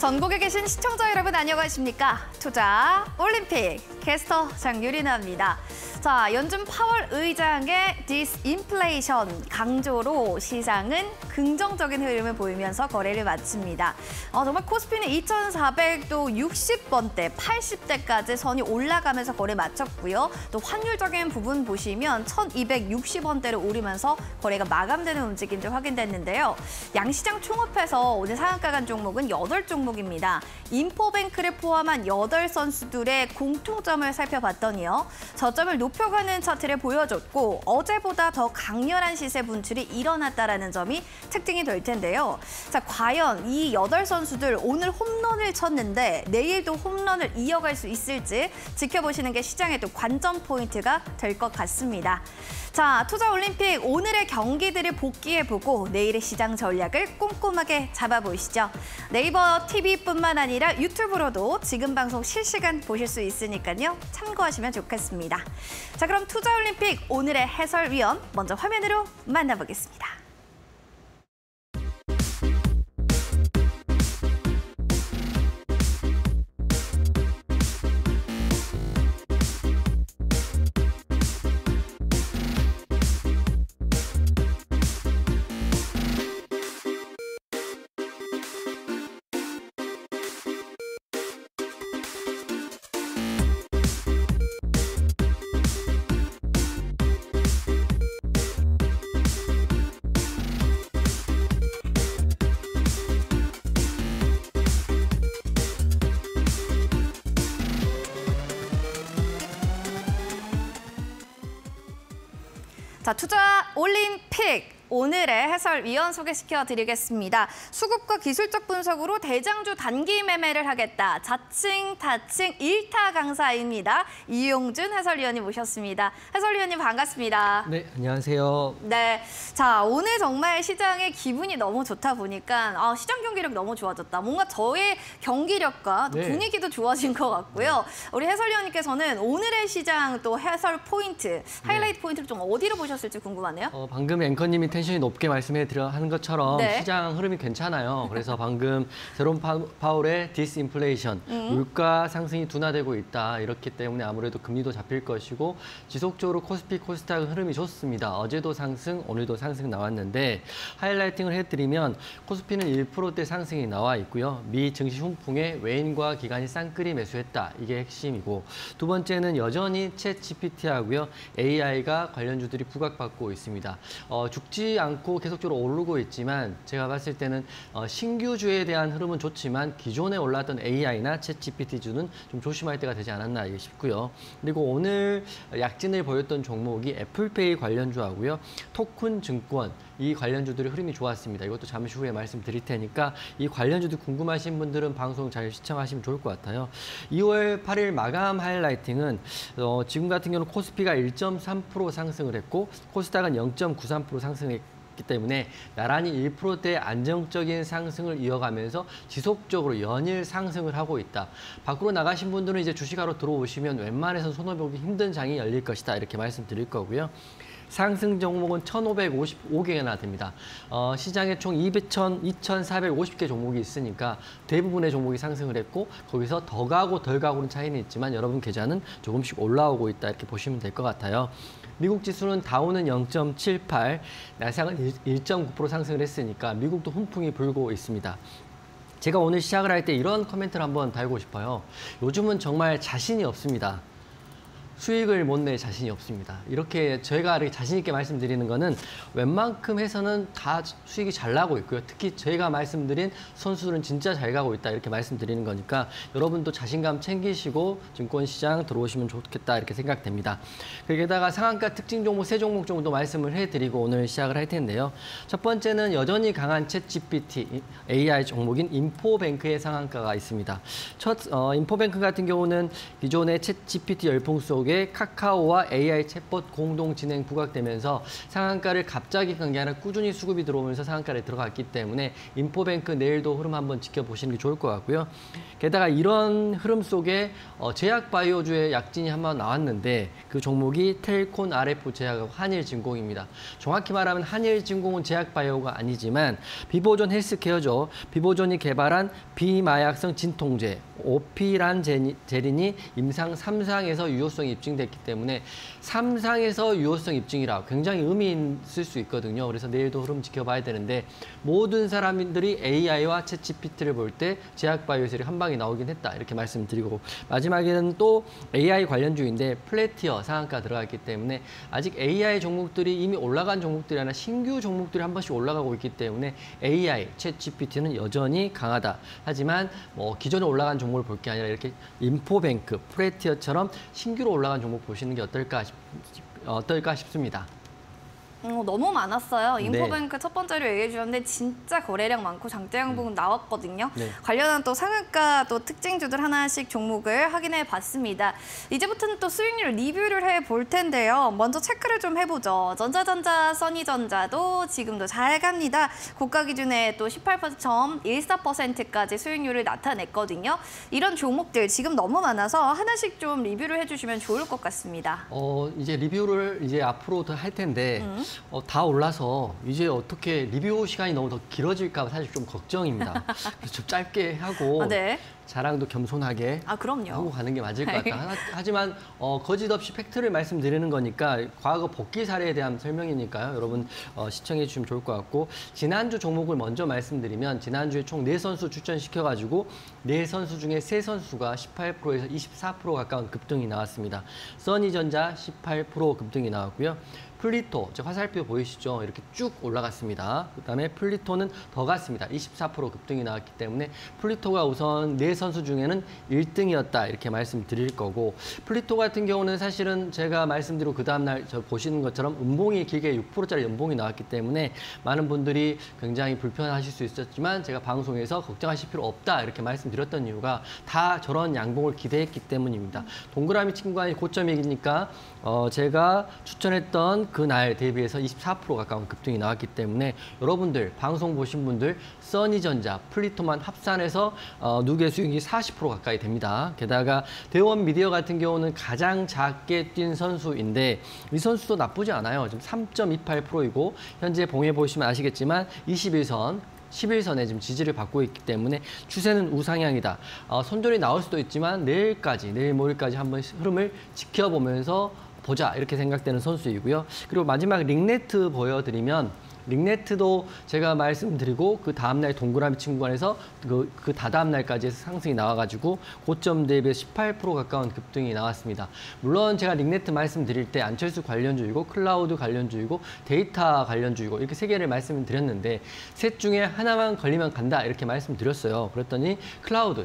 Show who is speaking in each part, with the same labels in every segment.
Speaker 1: 전국에 계신 시청자 여러분 안녕하십니까? 투자 올림픽 캐스터 장유리나입니다. 자, 연준 파월 의장의 디스인플레이션 강조로 시장은 긍정적인 흐름을 보이면서 거래를 마칩니다. 정말 코스피는 2,400도 60번대, 80대까지 선이 올라가면서 거래 마쳤고요. 또 환율적인 부분 보시면 1,260원대를 오르면서 거래가 마감되는 움직임도 확인됐는데요. 양시장 총합해서 오늘 상한가 간 종목은 8종목입니다. 인포뱅크를 포함한 8선수들의 공통점을 살펴봤더니요. 저점을 높여가는 차트를 보여줬고 어제보다 더 강렬한 시세 분출이 일어났다는 점이 특징이 될 텐데요. 자, 과연 이 8선수들 오늘 홈런을 쳤는데 내일도 홈런을 이어갈 수 있을지 지켜보시는 게 시장의 또 관전 포인트가 될 것 같습니다. 자, 투자 올림픽 오늘의 경기들을 복기해보고 내일의 시장 전략을 꼼꼼하게 잡아보시죠. 네이버 TV뿐만 아니라 유튜브로도 지금 방송 실시간 보실 수 있으니까요. 참고하시면 좋겠습니다. 자, 그럼 투자 올림픽 오늘의 해설위원 먼저 화면으로 만나보겠습니다. 자, 투자 올림픽 오늘의 해설위원 소개시켜드리겠습니다. 수급과 기술적 분석으로 대장주 단기 매매를 하겠다. 자칭 다칭 1타 강사입니다. 이용준 해설위원님 모셨습니다. 해설위원님 반갑습니다.
Speaker 2: 네, 안녕하세요.
Speaker 1: 네, 자, 오늘 정말 시장의 기분이 너무 좋다 보니까 시장 경기력 너무 좋아졌다. 뭔가 저의 경기력과 또 분위기도 좋아진 것 같고요. 우리 해설위원님께서는 오늘의 시장 또 해설 포인트, 하이라이트 포인트를 좀 어디로 보셨을지 궁금하네요.
Speaker 2: 방금 앵커님이 텐션이 높게 하는 것처럼 시장 흐름이 괜찮아요. 그래서 방금 제롬 파월의 디스인플레이션, 물가 상승이 둔화되고 있다. 이렇기 때문에 아무래도 금리도 잡힐 것이고 지속적으로 코스피, 코스닥 흐름이 좋습니다. 어제도 상승, 오늘도 상승 나왔는데 하이라이팅을 해드리면 코스피는 1%대 상승이 나와 있고요. 미 증시 훈풍에 외인과 기관이 쌍끌이 매수했다. 이게 핵심이고 두 번째는 여전히 챗 GPT하고요. AI가 관련주들이 부각받고 있습니다. 죽지 않고 계속적으로 오르고 있지만 제가 봤을 때는 신규주에 대한 흐름은 좋지만 기존에 올랐던 AI나 챗 GPT주는 좀 조심할 때가 되지 않았나 싶고요. 그리고 오늘 약진을 보였던 종목이 애플페이 관련주하고요. 토큰 증권 이 관련주들의 흐름이 좋았습니다. 이것도 잠시 후에 말씀드릴 테니까 이 관련주들 궁금하신 분들은 방송 잘 시청하시면 좋을 것 같아요. 2월 8일 마감 하이라이팅은 지금 같은 경우는 코스피가 1.3% 상승을 했고 코스닥은 0.93% 상승했기 때문에 나란히 1%대 안정적인 상승을 이어가면서 지속적으로 연일 상승을 하고 있다. 밖으로 나가신 분들은 이제 주식하러 들어오시면 웬만해서 손해보기 힘든 장이 열릴 것이다. 이렇게 말씀드릴 거고요. 상승 종목은 1,555개나 됩니다. 시장에 총 2,450개 종목이 있으니까 대부분의 종목이 상승을 했고 거기서 더 가고 덜 가고는 차이는 있지만 여러분 계좌는 조금씩 올라오고 있다 이렇게 보시면 될 것 같아요. 미국 지수는 다우는 0.78, 나스닥은 1.9% 상승을 했으니까 미국도 훈풍이 불고 있습니다. 제가 오늘 시작을 할 때 이런 코멘트를 한번 달고 싶어요. 요즘은 정말 자신이 없습니다. 수익을 못 낼 자신이 없습니다. 이렇게 저희가 자신 있게 말씀드리는 거는 웬만큼 해서는 다 수익이 잘 나고 있고요. 특히 저희가 말씀드린 선수들은 진짜 잘 가고 있다 이렇게 말씀드리는 거니까 여러분도 자신감 챙기시고 증권시장 들어오시면 좋겠다 이렇게 생각됩니다. 거기에다가 상한가 특징 종목 3종목 정도 말씀을 해드리고 오늘 시작을 할 텐데요. 첫 번째는 여전히 강한 챗 GPT AI 종목인 인포뱅크의 상한가가 있습니다. 인포뱅크 같은 경우는 기존의 챗 GPT 열풍 속에 쪽에 카카오와 AI 챗봇 공동 진행 부각되면서 상한가를 갑자기 간 게 아니라 꾸준히 수급이 들어오면서 상한가에 들어갔기 때문에 인포뱅크 내일도 흐름 한번 지켜보시는 게 좋을 것 같고요. 게다가 이런 흐름 속에 제약바이오주의 약진이 한번 나왔는데 그 종목이 텔콘 RF 제약하고 한일진공입니다. 정확히 말하면 한일진공은 제약바이오가 아니지만 비보존 헬스케어죠. 비보존이 개발한 비마약성 진통제 오피란제린이 임상 3상에서 유효성이 입증됐기 때문에 3상에서 유효성 입증이라 굉장히 의미 있을 수 있거든요. 그래서 내일도 흐름 지켜봐야 되는데 모든 사람들이 AI와 챗GPT를 볼 때 제약바이오셀이 한 방에 나오긴 했다. 이렇게 말씀드리고 마지막에는 또 AI 관련주인데 플래티어 상한가 들어갔기 때문에 아직 AI 종목들이 이미 올라간 종목들이 아니라 신규 종목들이 한 번씩 올라가고 있기 때문에 AI, 챗GPT는 여전히 강하다. 하지만 기존에 올라간 종목을 볼 게 아니라 이렇게 인포뱅크, 플래티어처럼 신규로 올라간 종목 보시는 게 어떨까 싶습니다.
Speaker 1: 너무 많았어요.
Speaker 2: 네.
Speaker 1: 인포뱅크 첫 번째로 얘기해 주셨는데 진짜 거래량 많고 장대 양봉은 나왔거든요.
Speaker 2: 네.
Speaker 1: 관련한 또 상한가 또 특징주들 하나씩 종목을 확인해 봤습니다. 이제부터는 또 수익률 리뷰를 해볼 텐데요. 먼저 체크를 좀 해보죠. 전자전자, 써니전자도 지금도 잘 갑니다. 고가 기준에 또 18.14%까지 수익률을 나타냈거든요. 이런 종목들 지금 너무 많아서 하나씩 좀 리뷰를 해주시면 좋을 것 같습니다.
Speaker 2: 이제 리뷰를 이제 앞으로 더 할 텐데 다 올라서 이제 어떻게 리뷰 시간이 너무 더 길어질까 사실 좀 걱정입니다. 그래서 좀 짧게 하고
Speaker 1: 네.
Speaker 2: 자랑도 겸손하게
Speaker 1: 그럼요.
Speaker 2: 하고 가는 게 맞을 것 같다. 하지만 거짓 없이 팩트를 말씀드리는 거니까 과거 복귀 사례에 대한 설명이니까요. 여러분 시청해 주시면 좋을 것 같고 지난주 종목을 먼저 말씀드리면 지난주에 총 4선수 추천시켜가지고 4선수 중에 3선수가 18%에서 24% 가까운 급등이 나왔습니다. 써니전자 18% 급등이 나왔고요. 플리토, 즉 화살표 보이시죠? 이렇게 쭉 올라갔습니다. 그다음에 플리토는 더 갔습니다. 24% 급등이 나왔기 때문에 플리토가 우선 4선수 중에는 1등이었다 이렇게 말씀드릴 거고 플리토 같은 경우는 사실은 제가 말씀드리고 그 다음날 보시는 것처럼 연봉이 길게 6%짜리 연봉이 나왔기 때문에 많은 분들이 굉장히 불편하실 수 있었지만 제가 방송에서 걱정하실 필요 없다 이렇게 말씀드렸던 이유가 다 저런 양봉을 기대했기 때문입니다. 동그라미 친구가 고점이니까 제가 추천했던 그날 대비해서 24% 가까운 급등이 나왔기 때문에 여러분들 방송 보신 분들 써니전자, 플리토만 합산해서 누계 수익이 40% 가까이 됩니다. 게다가 대원 미디어 같은 경우는 가장 작게 뛴 선수인데 이 선수도 나쁘지 않아요. 지금 3.28%이고 현재 봉해 보시면 아시겠지만 21선 11선에 지금 지지를 받고 있기 때문에 추세는 우상향이다. 손절이 나올 수도 있지만 내일 모레까지 한번 흐름을 지켜보면서 보자 이렇게 생각되는 선수이고요. 그리고 마지막 링네트 보여드리면 링네트도 제가 말씀드리고 그 다음날 동그라미 친구간에서 그 다다음 날까지 상승이 나와가지고 고점 대비해서 18% 가까운 급등이 나왔습니다. 물론 제가 링네트 말씀드릴 때 안철수 관련주이고 클라우드 관련주이고 데이터 관련주이고 이렇게 3개를 말씀드렸는데 셋 중에 하나만 걸리면 간다 이렇게 말씀드렸어요. 그랬더니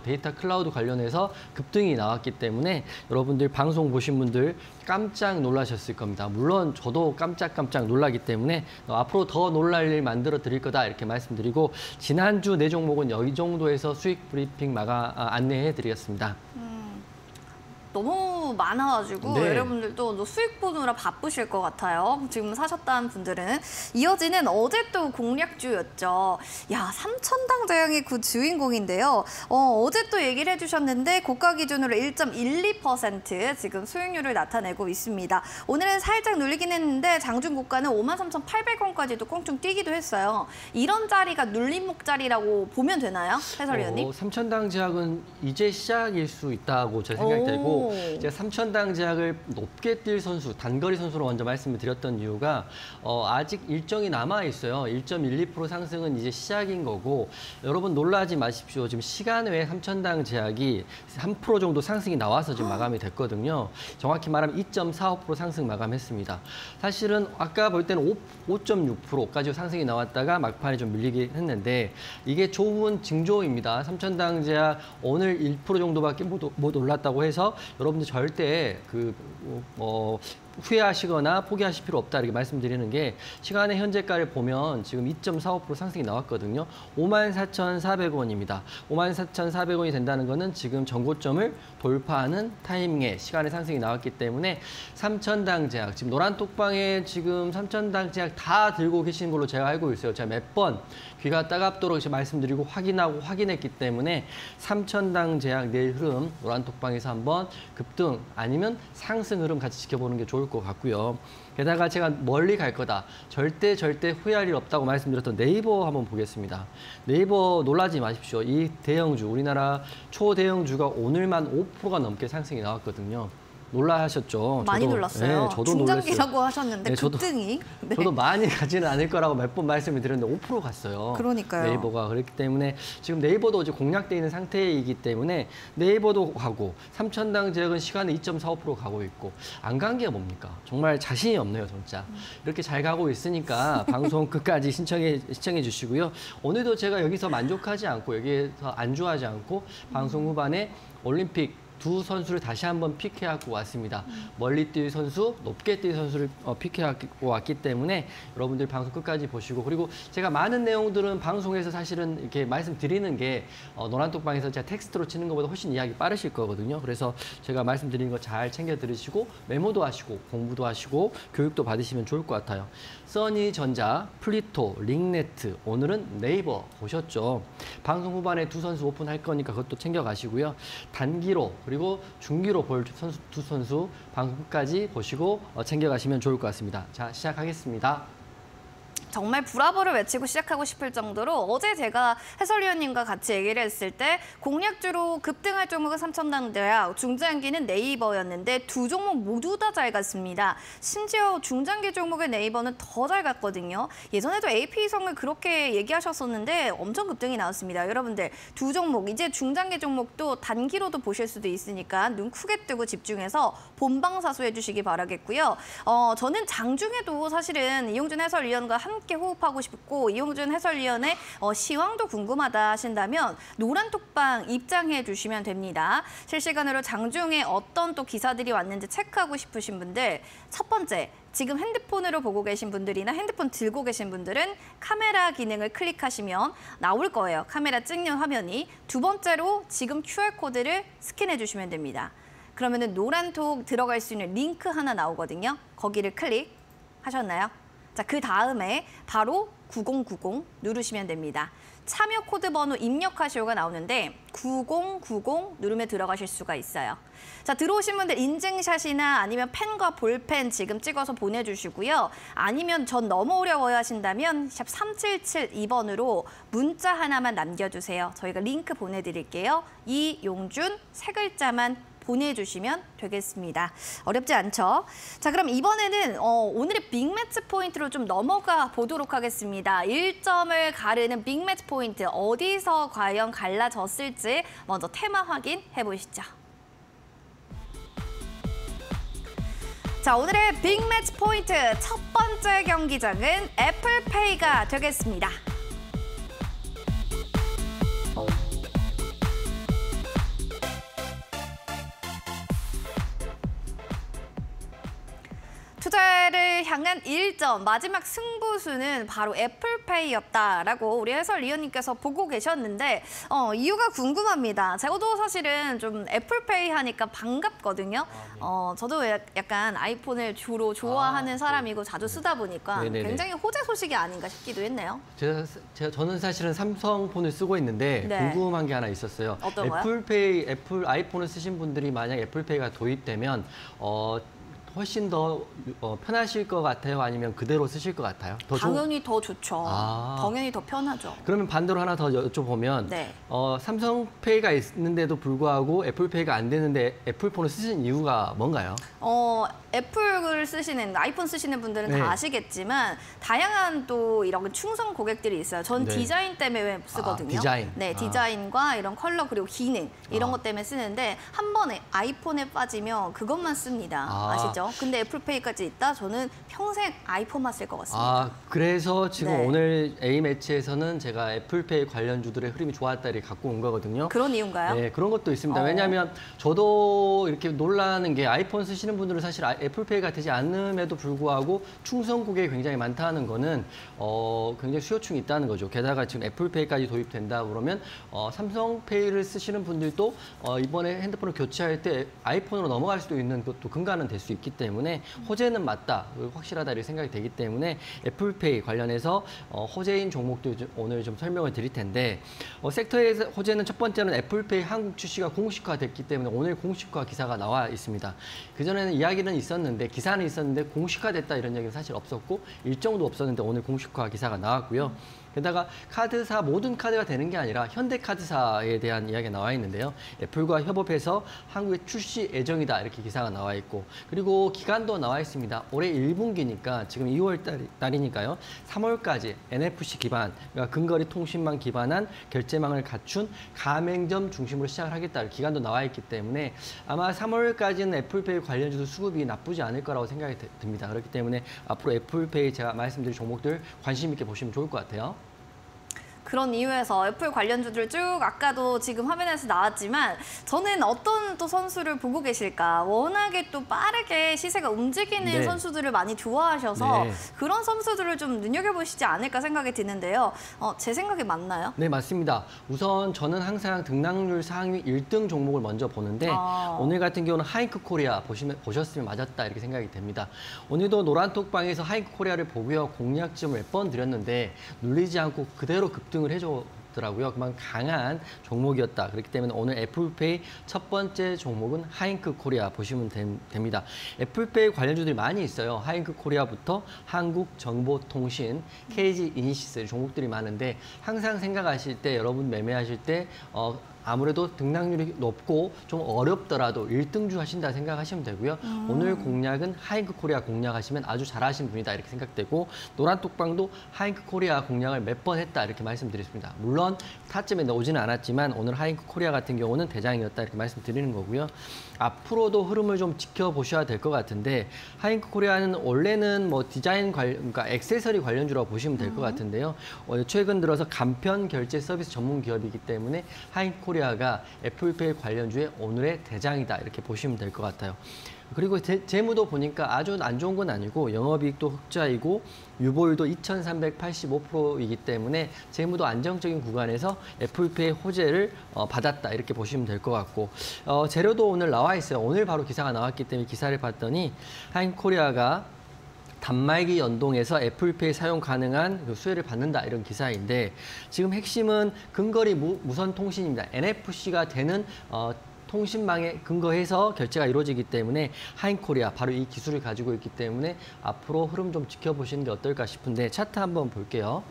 Speaker 2: 데이터 클라우드 관련해서 급등이 나왔기 때문에 여러분들 방송 보신 분들 깜짝 놀라셨을 겁니다. 물론 저도 깜짝 놀라기 때문에 앞으로 더 놀랄 일 만들어 드릴 거다 이렇게 말씀드리고 지난주 4종목은 여기 정도에서 수익 브리핑 안내해 드리겠습니다.
Speaker 1: 너무 많아가지고
Speaker 2: 네.
Speaker 1: 여러분들도 수익 보느라 바쁘실 것 같아요. 지금 사셨다는 분들은. 이어지는 어제 또 공략주였죠. 야, 삼천당 제약이 그 주인공인데요. 어제 또 얘기를 해주셨는데 고가 기준으로 1.12% 지금 수익률을 나타내고 있습니다. 오늘은 살짝 눌리긴 했는데 장중 고가는 53,800원까지도 꽁충 뛰기도 했어요. 이런 자리가 눌림목 자리라고 보면 되나요? 해설위원님?
Speaker 2: 삼천당 제약은 이제 시작일 수 있다고 제 생각이 들고 제가 삼천당 제약을 높게 뛸 선수, 단거리 선수로 먼저 말씀을 드렸던 이유가 아직 일정이 남아 있어요. 1.12% 상승은 이제 시작인 거고 여러분 놀라지 마십시오. 지금 시간 외에 삼천당 제약이 3% 정도 상승이 나와서 지금 마감이 됐거든요. 정확히 말하면 2.45% 상승 마감했습니다. 사실은 아까 볼 때는 5.6%까지 상승이 나왔다가 막판에 좀 밀리긴 했는데 이게 좋은 징조입니다. 삼천당 제약 오늘 1% 정도밖에 못 올랐다고 해서 여러분들 절대 후회하시거나 포기하실 필요 없다 이렇게 말씀드리는 게 시간의 현재가를 보면 지금 2.45% 상승이 나왔거든요. 54,400원입니다. 54,400원이 된다는 거는 지금 전고점을 돌파하는 타이밍에 시간의 상승이 나왔기 때문에 3,000당 제약, 지금 노란 톡방에 지금 3,000당 제약 다 들고 계시는 걸로 제가 알고 있어요. 제가 몇 번 귀가 따갑도록 말씀드리고 확인하고 확인했기 때문에 3,000당 제약 내일 흐름 노란 톡방에서 한번 급등 아니면 상승 흐름 같이 지켜보는 게 좋을 것 같고요. 게다가 제가 멀리 갈 거다. 절대 후회할 일 없다고 말씀드렸던 네이버 한번 보겠습니다. 네이버 놀라지 마십시오. 이 대형주, 우리나라 초대형주가 오늘만 5%가 넘게 상승이 나왔거든요. 놀라하셨죠?
Speaker 1: 많이 놀랐어요.
Speaker 2: 네, 저도
Speaker 1: 중장기라고
Speaker 2: 놀랐어요.
Speaker 1: 하셨는데
Speaker 2: 네,
Speaker 1: 급등이. 네.
Speaker 2: 저도 많이 가지는 않을 거라고 몇 번 말씀을 드렸는데 5% 갔어요.
Speaker 1: 그러니까요.
Speaker 2: 네이버가. 그렇기 때문에 지금 네이버도 이제 공략돼 있는 상태이기 때문에 네이버도 가고 3,000당 제약은 시간에 2.45% 가고 있고 안 간 게 뭡니까? 정말 자신이 없네요, 진짜. 이렇게 잘 가고 있으니까 방송 끝까지 시청해 주시고요. 오늘도 제가 여기서 만족하지 않고 여기에서 안주하지 않고 방송 후반에 올림픽 두 선수를 다시 한번 픽해갖고 왔습니다. 멀리 뛸 선수, 높게 뛸 선수를 픽해갖고 왔기 때문에 여러분들 방송 끝까지 보시고 그리고 제가 많은 내용들은 방송에서 사실은 이렇게 말씀드리는 게 노란톡방에서 제가 텍스트로 치는 것보다 훨씬 이야기 빠르실 거거든요. 그래서 제가 말씀드리는 거 잘 챙겨 들으시고 메모도 하시고 공부도 하시고 교육도 받으시면 좋을 것 같아요. 써니전자, 플리토, 링네트, 오늘은 네이버 보셨죠? 방송 후반에 두 선수 오픈할 거니까 그것도 챙겨 가시고요. 단기로 그리고 중기로 볼 두 선수 방송 끝까지 보시고 챙겨가시면 좋을 것 같습니다. 자, 시작하겠습니다.
Speaker 1: 정말 브라보를 외치고 시작하고 싶을 정도로 어제 제가 해설위원님과 같이 얘기를 했을 때 공략주로 급등할 종목은 3,000당 제약, 중장기는 네이버였는데 두 종목 모두 다 잘 갔습니다. 심지어 중장기 종목의 네이버는 더 잘 갔거든요. 예전에도 AP성을 그렇게 얘기하셨었는데 엄청 급등이 나왔습니다. 여러분들 두 종목, 이제 중장기 종목도 단기로도 보실 수도 있으니까 눈 크게 뜨고 집중해서 본방사수 해주시기 바라겠고요. 저는 장중에도 사실은 이용준 해설위원과 함께 호흡하고 싶고 이용준 해설위원의 시황도 궁금하다 하신다면 노란톡방 입장해 주시면 됩니다. 실시간으로 장중에 어떤 또 기사들이 왔는지 체크하고 싶으신 분들 첫 번째, 지금 핸드폰으로 보고 계신 분들이나 핸드폰 들고 계신 분들은 카메라 기능을 클릭하시면 나올 거예요. 카메라 찍는 화면이. 두 번째로 지금 QR코드를 스캔해 주시면 됩니다. 그러면은 노란톡 들어갈 수 있는 링크 하나 나오거든요. 거기를 클릭하셨나요? 자, 그 다음에 바로 9090 누르시면 됩니다. 참여 코드 번호 입력하시오가 나오는데 9090 누르면 들어가실 수가 있어요. 자, 들어오신 분들 인증샷이나 아니면 펜과 볼펜 지금 찍어서 보내주시고요. 아니면 전 너무 어려워요 하신다면 샵 3772번으로 문자 하나만 남겨주세요. 저희가 링크 보내드릴게요. 이용준 세 글자만 보내주시면 되겠습니다. 어렵지 않죠? 자, 그럼 이번에는 오늘의 빅매치 포인트로 좀 넘어가 보도록 하겠습니다. 1점을 가르는 빅매치 포인트, 어디서 과연 갈라졌을지 먼저 테마 확인해 보시죠. 자, 오늘의 빅매치 포인트 첫 번째 경기장은 애플페이가 되겠습니다. 투자를 향한 1점, 마지막 승부수는 바로 애플페이였다라고 우리 해설위원님께서 보고 계셨는데 이유가 궁금합니다. 저도 사실은 좀 애플페이 하니까 반갑거든요. 저도 약간 아이폰을 주로 좋아하는 사람이고 자주 쓰다 보니까
Speaker 2: 네네네.
Speaker 1: 굉장히 호재 소식이 아닌가 싶기도 했네요.
Speaker 2: 저는 사실은 삼성폰을 쓰고 있는데
Speaker 1: 네.
Speaker 2: 궁금한 게 하나 있었어요.
Speaker 1: 어떤 거요?
Speaker 2: 애플페이, 아이폰을 쓰신 분들이 만약 애플페이가 도입되면 훨씬 더 편하실 것 같아요? 아니면 그대로 쓰실 것 같아요?
Speaker 1: 당연히 더 좋죠. 당연히 더 편하죠.
Speaker 2: 그러면 반대로 하나 더 여쭤보면
Speaker 1: 네.
Speaker 2: 삼성페이가 있는데도 불구하고 애플페이가 안 되는데 애플폰을 쓰시는 이유가 뭔가요?
Speaker 1: 애플을 쓰시는, 아이폰 쓰시는 분들은
Speaker 2: 네.
Speaker 1: 다 아시겠지만 다양한 또 이런 충성 고객들이 있어요. 전
Speaker 2: 네.
Speaker 1: 디자인 때문에 쓰거든요.
Speaker 2: 디자인.
Speaker 1: 네, 디자인과 이런 컬러 그리고 기능 이런 것 때문에 쓰는데 한 번에 아이폰에 빠지면 그것만 씁니다. 아시죠? 근데 애플페이까지 있다? 저는 평생 아이폰만 쓸 것 같습니다.
Speaker 2: 그래서 지금
Speaker 1: 네.
Speaker 2: 오늘 A매치에서는 제가 애플페이 관련주들의 흐름이 좋았다 이렇게 갖고 온 거거든요.
Speaker 1: 그런 이유인가요?
Speaker 2: 네, 그런 것도 있습니다. 왜냐하면 저도 이렇게 놀라는 게 아이폰 쓰시는 분들은 사실 애플페이가 되지 않음에도 불구하고 충성 고객이 굉장히 많다는 거는 굉장히 수요층이 있다는 거죠. 게다가 지금 애플페이까지 도입된다 그러면 삼성페이를 쓰시는 분들도 이번에 핸드폰을 교체할 때 아이폰으로 넘어갈 수도 있는 것도 근간은 될 수 있기 때문에 호재는 맞다, 확실하다 이렇게 생각이 되기 때문에 애플페이 관련해서 호재인 종목도 오늘 좀 설명을 드릴 텐데 섹터의 호재는 첫 번째는 애플페이 한국 출시가 공식화됐기 때문에 오늘 공식화 기사가 나와 있습니다. 그전에는 이야기는 있었는데 기사는 있었는데 공식화됐다 이런 얘기는 사실 없었고 일정도 없었는데 오늘 공식화 기사가 나왔고요. 게다가 카드사 모든 카드가 되는 게 아니라 현대카드사에 대한 이야기가 나와 있는데요. 애플과 협업해서 한국에 출시 예정이다 이렇게 기사가 나와 있고 그리고 기간도 나와 있습니다. 올해 1분기니까 지금 2월 달이니까요. 3월까지 NFC 기반, 그러니까 근거리 통신망 기반한 결제망을 갖춘 가맹점 중심으로 시작을 하겠다. 기간도 나와 있기 때문에 아마 3월까지는 애플페이 관련주도 수급이 나쁘지 않을 거라고 생각이 듭니다. 그렇기 때문에 앞으로 애플페이 제가 말씀드린 종목들 관심 있게 보시면 좋을 것 같아요.
Speaker 1: 그런 이유에서 애플 관련주들 쭉 아까도 지금 화면에서 나왔지만 저는 어떤 또 선수를 보고 계실까? 워낙에 또 빠르게 시세가 움직이는
Speaker 2: 네.
Speaker 1: 선수들을 많이 좋아하셔서
Speaker 2: 네.
Speaker 1: 그런 선수들을 좀 눈여겨보시지 않을까 생각이 드는데요. 제 생각이 맞나요?
Speaker 2: 네, 맞습니다. 우선 저는 항상 등락률 상위 1등 종목을 먼저 보는데 오늘 같은 경우는 하이크 코리아 보셨으면 맞았다 이렇게 생각이 됩니다. 오늘도 노란톡방에서 하이크 코리아를 보고요. 공략점을 몇 번 드렸는데 눌리지 않고 그대로 급등을 해줬더라고요. 그만 강한 종목이었다. 그렇기 때문에 오늘 애플페이 첫 번째 종목은 하이크 코리아 보시면 됩니다. 애플페이 관련주들이 많이 있어요. 하이크 코리아부터 한국정보통신, KG 이니시스 종목들이 많은데 항상 생각하실 때 여러분 매매하실 때 아무래도 등락률이 높고 좀 어렵더라도 1등주 하신다 생각하시면 되고요. 오늘 공략은 하이크 코리아 공략하시면 아주 잘하신 분이다 이렇게 생각되고 노란톡방도 하이크 코리아 공략을 몇 번 했다 이렇게 말씀드렸습니다. 물론 타점에 오지는 않았지만 오늘 하이크 코리아 같은 경우는 대장이었다 이렇게 말씀드리는 거고요. 앞으로도 흐름을 좀 지켜보셔야 될 것 같은데 하이크 코리아는 원래는 뭐 디자인 그러니까 액세서리 관련주라고 보시면 될 것 같은데요. 최근 들어서 간편 결제 서비스 전문 기업이기 때문에 하이크 코리아가 애플페이 관련주의 오늘의 대장이다 이렇게 보시면 될 것 같아요. 그리고 재무도 보니까 아주 안 좋은 건 아니고 영업이익도 흑자이고 유보율도 2,385%이기 때문에 재무도 안정적인 구간에서 애플페이 호재를 받았다 이렇게 보시면 될 것 같고 재료도 오늘 나와 있어요. 오늘 바로 기사가 나왔기 때문에 기사를 봤더니 하이코리아가 단말기 연동해서 애플페이 사용 가능한 그 수혜를 받는다 이런 기사인데 지금 핵심은 근거리 무선 통신입니다. NFC가 되는 통신망에 근거해서 결제가 이루어지기 때문에 하이코리아 바로 이 기술을 가지고 있기 때문에 앞으로 흐름 좀 지켜보시는 게 어떨까 싶은데 차트 한번 볼게요.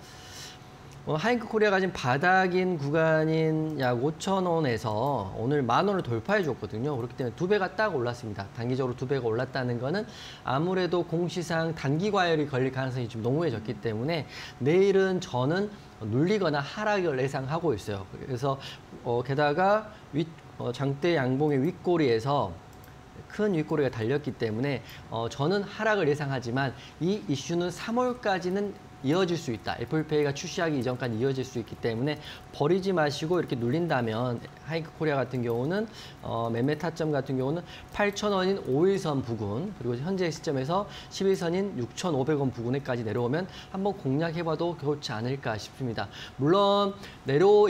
Speaker 2: 하이크 코리아가 지금 바닥인 구간인 약 5,000원에서 오늘 10,000원을 돌파해 줬거든요. 그렇기 때문에 2배가 딱 올랐습니다. 단기적으로 2배가 올랐다는 거는 아무래도 공시상 단기 과열이 걸릴 가능성이 좀 농후해졌기 때문에 내일은 저는 눌리거나 하락을 예상하고 있어요. 그래서 게다가 장대 양봉의 윗꼬리에서 큰 윗꼬리가 달렸기 때문에 저는 하락을 예상하지만 이 이슈는 3월까지는 이어질 수 있다. 애플페이가 출시하기 이전까지 이어질 수 있기 때문에 버리지 마시고 이렇게 눌린다면 하이크 코리아 같은 경우는 매매 타점 같은 경우는 8,000원인 5일선 부근 그리고 현재 시점에서 11선인 6,500원 부근에까지 내려오면 한번 공략해봐도 좋지 않을까 싶습니다. 물론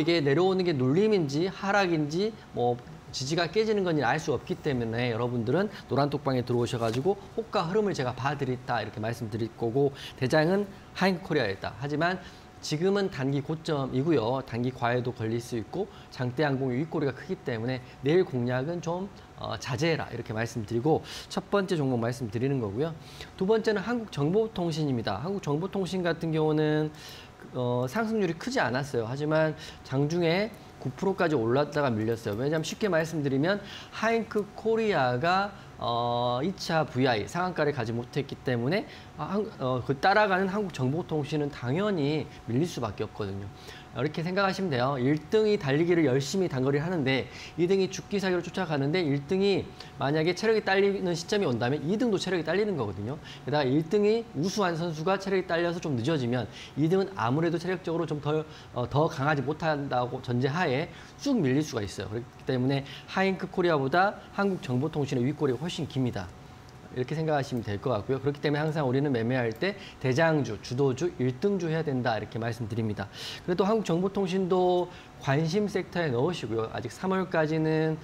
Speaker 2: 이게 내려오는 게 눌림인지 하락인지 뭐 지지가 깨지는 건지 알 수 없기 때문에 여러분들은 노란톡방에 들어오셔가지고 호가 흐름을 제가 봐드렸다 이렇게 말씀드릴 거고 대장은 하이크 코리아였다. 하지만 지금은 단기 고점이고요. 단기 과열도 걸릴 수 있고 장대 양봉의 윗꼬리가 크기 때문에 내일 공략은 좀 자제해라 이렇게 말씀드리고 첫 번째 종목 말씀드리는 거고요. 두 번째는 한국정보통신입니다. 한국정보통신 같은 경우는 상승률이 크지 않았어요. 하지만 장중에 9%까지 올랐다가 밀렸어요. 왜냐하면 쉽게 말씀드리면 하이크 코리아가 2차 VI 상한가를 가지 못했기 때문에 그 따라가는 한국정보통신은 당연히 밀릴 수밖에 없거든요. 이렇게 생각하시면 돼요. 1등이 달리기를 열심히 단거리를 하는데 2등이 죽기 살기로 쫓아가는데 1등이 만약에 체력이 딸리는 시점이 온다면 2등도 체력이 딸리는 거거든요. 게다가 1등이 우수한 선수가 체력이 딸려서 좀 늦어지면 2등은 아무래도 체력적으로 좀 더 강하지 못한다고 전제하에 쭉 밀릴 수가 있어요. 그렇기 때문에 하이크 코리아보다 한국정보통신의 윗꼬리가 훨씬 깁니다. 이렇게 생각하시면 될 것 같고요. 그렇기 때문에 항상 우리는 매매할 때 대장주, 주도주, 1등주 해야 된다 이렇게 말씀드립니다. 그래도 한국정보통신도 관심 섹터에 넣으시고요. 아직 3월까지는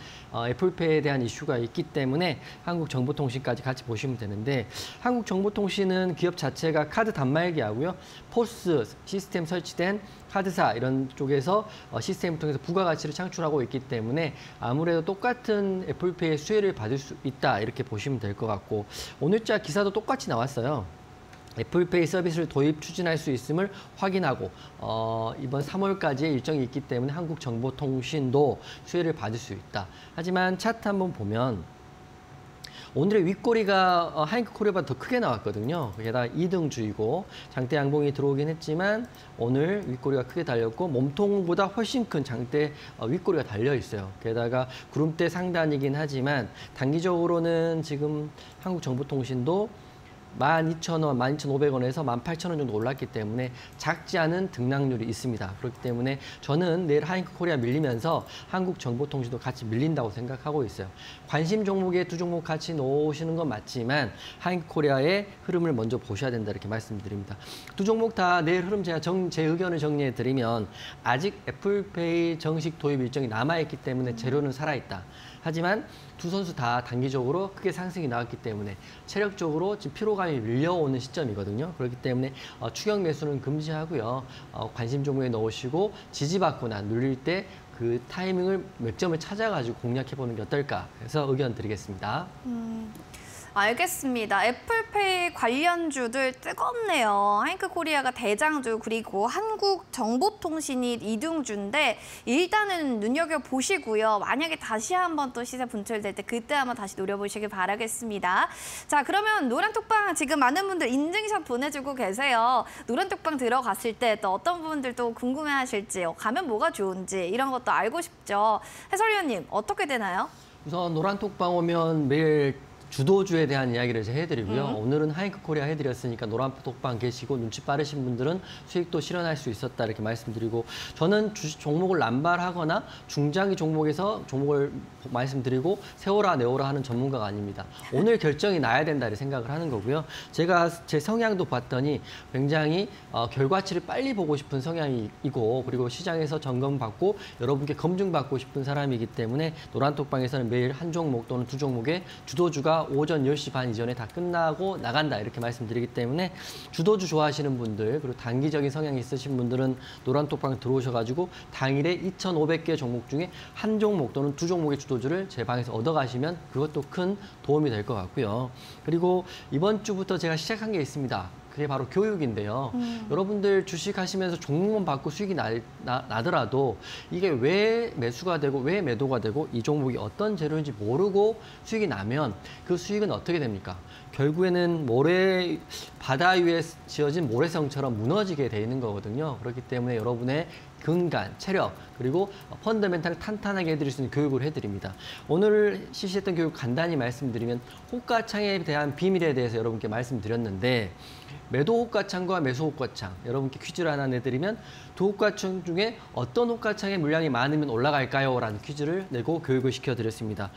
Speaker 2: 애플페이에 대한 이슈가 있기 때문에 한국정보통신까지 같이 보시면 되는데 한국정보통신은 기업 자체가 카드 단말기하고요. 포스 시스템 설치된 카드사 이런 쪽에서 시스템을 통해서 부가가치를 창출하고 있기 때문에 아무래도 똑같은 애플페이의 수혜를 받을 수 있다 이렇게 보시면 될 것 같고 오늘자 기사도 똑같이 나왔어요. 애플페이 서비스를 도입 추진할 수 있음을 확인하고 이번 3월까지 일정이 있기 때문에 한국정보통신도 수혜를 받을 수 있다. 하지만 차트 한번 보면 오늘의 윗꼬리가 하이잉크코리아보다 더 크게 나왔거든요. 게다가 2등주이고 장대 양봉이 들어오긴 했지만 오늘 윗꼬리가 크게 달렸고 몸통보다 훨씬 큰 장대 윗꼬리가 달려 있어요. 게다가 구름대 상단이긴 하지만 단기적으로는 지금 한국정보통신도 12,000원, 12,500원에서 18,000원 정도 올랐기 때문에 작지 않은 등락률이 있습니다. 그렇기 때문에 저는 내일 하이잉크코리아 밀리면서 한국정보통신도 같이 밀린다고 생각하고 있어요. 관심 종목에 두 종목 같이 놓으시는 건 맞지만 하이잉크코리아의 흐름을 먼저 보셔야 된다 이렇게 말씀드립니다. 두 종목 다 내일 흐름 제가 제 의견을 정리해 드리면 아직 애플페이 정식 도입 일정이 남아있기 때문에 재료는 살아있다. 하지만 두 선수 다 단기적으로 크게 상승이 나왔기 때문에 체력적으로 지금 피로감이 밀려오는 시점이거든요. 그렇기 때문에 추격 매수는 금지하고요. 관심 종목에 넣으시고 지지받거나 눌릴 때 그 타이밍을 맥점을 찾아가지고 공략해보는 게 어떨까 해서 의견 드리겠습니다.
Speaker 1: 알겠습니다. 애플페이 관련주들 뜨겁네요. 하이잉크코리아가 대장주 그리고 한국정보통신이 2등주인데 일단은 눈여겨보시고요. 만약에 다시 한번 또 시세 분출될 때 그때 한번 다시 노려보시길 바라겠습니다. 자, 그러면 노란톡방 지금 많은 분들 인증샷 보내주고 계세요. 노란톡방 들어갔을 때 또 어떤 분들 또 궁금해하실지 가면 뭐가 좋은지 이런 것도 알고 싶죠. 해설위원님 어떻게 되나요?
Speaker 2: 우선 노란톡방 오면 매일 주도주에 대한 이야기를 제가 해드리고요. 오늘은 하이잉크코리아 해드렸으니까 노란톡방 계시고 눈치 빠르신 분들은 수익도 실현할 수 있었다 이렇게 말씀드리고 저는 주식 종목을 남발하거나 중장기 종목에서 종목을 말씀드리고 세워라 내워라 하는 전문가가 아닙니다. 오늘 결정이 나야 된다 이렇게 생각을 하는 거고요. 제가 제 성향도 봤더니 굉장히 결과치를 빨리 보고 싶은 성향이고 그리고 시장에서 점검받고 여러분께 검증받고 싶은 사람이기 때문에 노란톡방에서는 매일 한 종목 또는 두 종목의 주도주가 오전 10시 반 이전에 다 끝나고 나간다 이렇게 말씀드리기 때문에 주도주 좋아하시는 분들 그리고 단기적인 성향이 있으신 분들은 노란톡방 들어오셔가지고 당일에 2,500개 종목 중에 한 종목 또는 두 종목의 주도주를 제 방에서 얻어가시면 그것도 큰 도움이 될 것 같고요. 그리고 이번 주부터 제가 시작한 게 있습니다. 그게 바로 교육인데요. 여러분들 주식하시면서 종목만 받고 수익이 나더라도 이게 왜 매수가 되고 왜 매도가 되고 이 종목이 어떤 재료인지 모르고 수익이 나면 그 수익은 어떻게 됩니까? 결국에는 바다 위에 지어진 모래성처럼 무너지게 돼 있는 거거든요. 그렇기 때문에 여러분의 근간, 체력, 그리고 펀더멘탈을 탄탄하게 해드릴 수 있는 교육을 해드립니다. 오늘 실시했던 교육 간단히 말씀드리면 호가창에 대한 비밀에 대해서 여러분께 말씀드렸는데 매도 호가창과 매수 호가창 여러분께 퀴즈를 하나 내드리면 두 호가창 중에 어떤 호가창에 물량이 많으면 올라갈까요? 라는 퀴즈를 내고 교육을 시켜드렸습니다.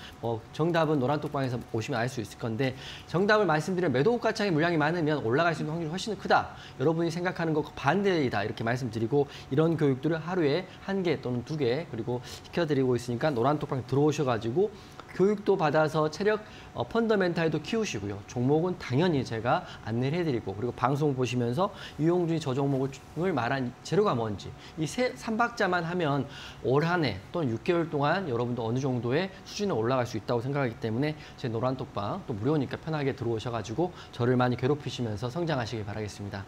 Speaker 2: 정답은 노란톡방에서 보시면 알 수 있을 건데 정답을 말씀드리면 매도 호가창에 물량이 많으면 올라갈 수 있는 확률이 훨씬 크다. 여러분이 생각하는 것과 반대이다. 이렇게 말씀드리고 이런 교육들을 하루에 1개 또는 2개 그리고 시켜드리고 있으니까 노란톡방 들어오셔가지고 교육도 받아서 체력 펀더멘탈도 키우시고요. 종목은 당연히 제가 안내를 해드리고 그리고 방송 보시면서 유용준이 저 종목을 말한 재료가 뭔지 이 3박자만 하면 올 한 해 또는 6개월 동안 여러분도 어느 정도의 수준에 올라갈 수 있다고 생각하기 때문에 제 노란톡방 또 무료니까 편하게 들어오셔가지고 저를 많이 괴롭히시면서 성장하시길 바라겠습니다.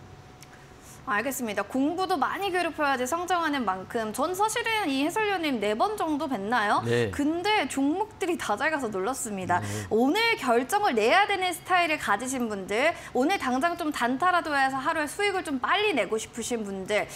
Speaker 1: 알겠습니다. 공부도 많이 괴롭혀야지 성장하는 만큼 전 사실은 이 해설위원님 4번 정도 뵀나요?
Speaker 2: 네.
Speaker 1: 근데 종목들이 다 잘 가서 놀랐습니다. 오늘 결정을 내야 되는 스타일을 가지신 분들, 오늘 당장 좀 단타라도 해서 하루에 수익을 좀 빨리 내고 싶으신 분들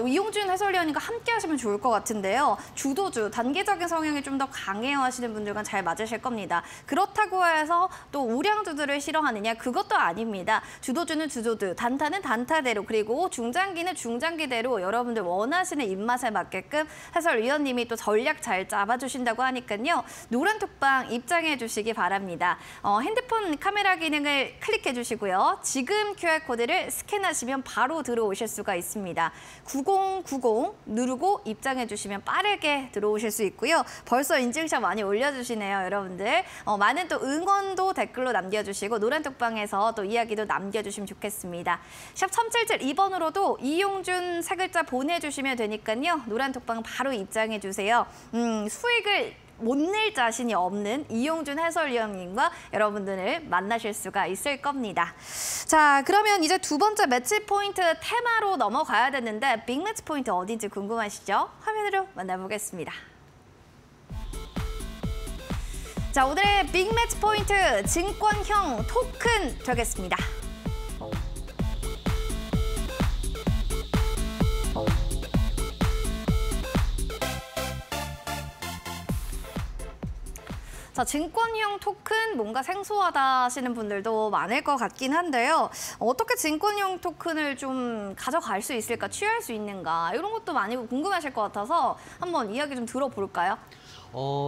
Speaker 1: 이용준 해설위원님과 함께 하시면 좋을 것 같은데요. 주도주, 단기적인 성향이 좀 더 강해요 하시는 분들과 잘 맞으실 겁니다. 그렇다고 해서 또 우량주들을 싫어하느냐? 그것도 아닙니다. 주도주는 주도주, 단타는 단타대로 그리고 그리고 중장기는 중장기대로 여러분들 원하시는 입맛에 맞게끔 해설위원님이 또 전략 잘 잡아주신다고 하니까요. 노란 톡방 입장해 주시기 바랍니다. 핸드폰 카메라 기능을 클릭해 주시고요. 지금 QR코드를 스캔하시면 바로 들어오실 수가 있습니다. 9090 누르고 입장해 주시면 빠르게 들어오실 수 있고요. 벌써 인증샷 많이 올려주시네요, 여러분들. 많은 또 응원도 댓글로 남겨주시고 노란 톡방에서 또 이야기도 남겨주시면 좋겠습니다. 샵 3772번으로도 이용준 세 글자 보내주시면 되니까요. 노란 톡방 바로 입장해 주세요. 수익을 못 낼 자신이 없는 이용준 해설위원님과 여러분들을 만나실 수가 있을 겁니다. 자, 그러면 이제 두 번째 매치 포인트 테마로 넘어가야 되는데 빅 매치 포인트 어딘지 궁금하시죠? 화면으로 만나보겠습니다. 자, 오늘의 빅 매치 포인트 증권형 토큰 되겠습니다. 자, 증권형 토큰 뭔가 생소하다 하시는 분들도 많을 것 같긴 한데요. 어떻게 증권형 토큰을 좀 가져갈 수 있을까, 취할 수 있는가 이런 것도 많이 궁금하실 것 같아서 한번 이야기 좀 들어볼까요?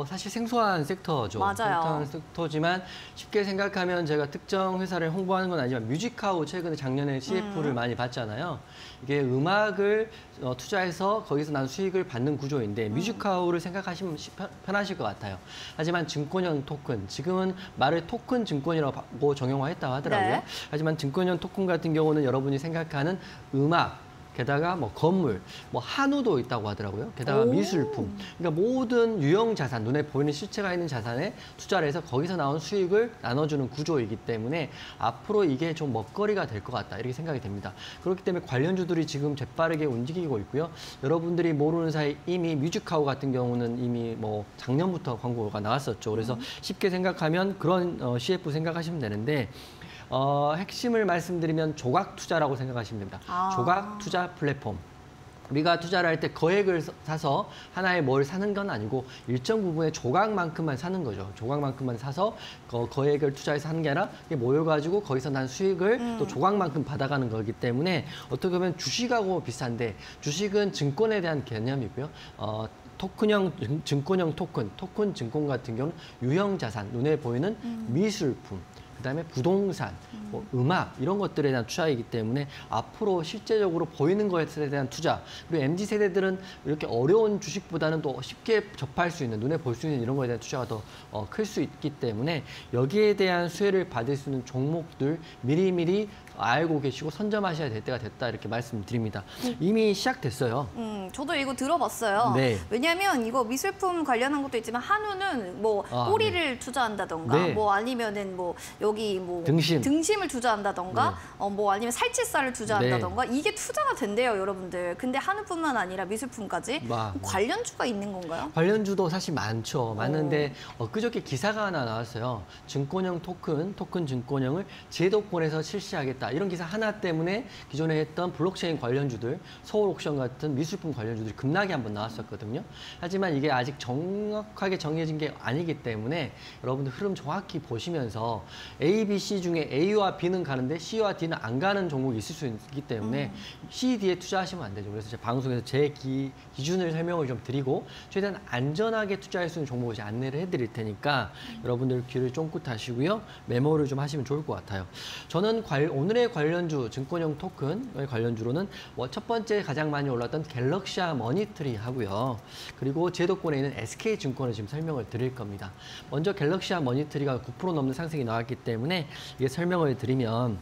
Speaker 2: 사실 생소한 섹터죠.
Speaker 1: 맞아요.
Speaker 2: 생소한 섹터지만 쉽게 생각하면 제가 특정 회사를 홍보하는 건 아니지만 뮤직하우 최근에 작년에 CF를 많이 받잖아요. 이게 음악을 투자해서 거기서 난 수익을 받는 구조인데 뮤직하우를 생각하시면 편하실 것 같아요. 하지만 증권형 토큰, 지금은 말을 토큰 증권이라고 정형화했다고 하더라고요.
Speaker 1: 네.
Speaker 2: 하지만 증권형 토큰 같은 경우는 여러분이 생각하는 음악, 게다가 뭐 건물, 뭐 한우도 있다고 하더라고요. 게다가 미술품. 그러니까 모든 유형 자산, 눈에 보이는 실체가 있는 자산에 투자를 해서 거기서 나온 수익을 나눠주는 구조이기 때문에 앞으로 이게 좀 먹거리가 될 것 같다 이렇게 생각이 됩니다. 그렇기 때문에 관련주들이 지금 재빠르게 움직이고 있고요. 여러분들이 모르는 사이 이미 뮤직하우 같은 경우는 이미 뭐 작년부터 광고가 나왔었죠. 그래서 쉽게 생각하면 그런 CF 생각하시면 되는데 핵심을 말씀드리면 조각 투자라고 생각하시면 됩니다. 조각 투자 플랫폼. 우리가 투자를 할 때 거액을 사서 하나의 뭘 사는 건 아니고 일정 부분의 조각만큼만 사는 거죠. 조각만큼만 사서 거액을 투자해서 하는 게 아니라 모여가지고 거기서 난 수익을 또 조각만큼 받아가는 거기 때문에 어떻게 보면 주식하고 비슷한데 주식은 증권에 대한 개념이고요. 토큰형, 증권형 토큰 증권 같은 경우는 유형 자산, 눈에 보이는 미술품. 그다음에 부동산, 뭐 음악 이런 것들에 대한 투자이기 때문에 앞으로 실제적으로 보이는 것에 대한 투자 그리고 MZ세대들은 이렇게 어려운 주식보다는 또 쉽게 접할 수 있는 눈에 볼 수 있는 이런 거에 대한 투자가 더 클 수 있기 때문에 여기에 대한 수혜를 받을 수 있는 종목들 미리미리 알고 계시고 선점하셔야 될 때가 됐다 이렇게 말씀드립니다. 이미 시작됐어요.
Speaker 1: 저도 이거 들어봤어요.
Speaker 2: 네.
Speaker 1: 왜냐하면 이거 미술품 관련한 것도 있지만 한우는 뭐 꼬리를 투자한다던가
Speaker 2: 네.
Speaker 1: 뭐 아니면은 뭐 여기 뭐 등심을 투자한다던가 뭐 아니면 살치살을 투자한다던가 이게 투자가 된대요, 여러분들. 근데 한우뿐만 아니라 미술품까지 관련주가 있는 건가요?
Speaker 2: 관련주도 사실 많죠. 많은데 엊그저께 기사가 하나 나왔어요. 증권형 토큰 증권형을 제도권에서 실시하겠다. 이런 기사 하나 때문에 기존에 했던 블록체인 관련주들, 서울옥션 같은 미술품 관련주들이 급락이 한번 나왔었거든요. 하지만 이게 아직 정확하게 정해진 게 아니기 때문에 여러분들 흐름 정확히 보시면서 A, B, C 중에 A와 B는 가는데 C와 D는 안 가는 종목이 있을 수 있기 때문에 C, D에 투자하시면 안 되죠. 그래서 제 방송에서 제 기준을 설명을 좀 드리고 최대한 안전하게 투자할 수 있는 종목을 이제 안내를 해드릴 테니까 여러분들 귀를 쫑긋 하시고요. 메모를 좀 하시면 좋을 것 같아요. 저는 오늘의 관련주, 증권형 토큰의 관련주로는 첫 번째 가장 많이 올랐던 갤럭시아 머니트리 하고요. 그리고 제도권에 있는 SK증권을 지금 설명을 드릴 겁니다. 먼저 갤럭시아 머니트리가 9% 넘는 상승이 나왔기 때문에 이게 설명을 드리면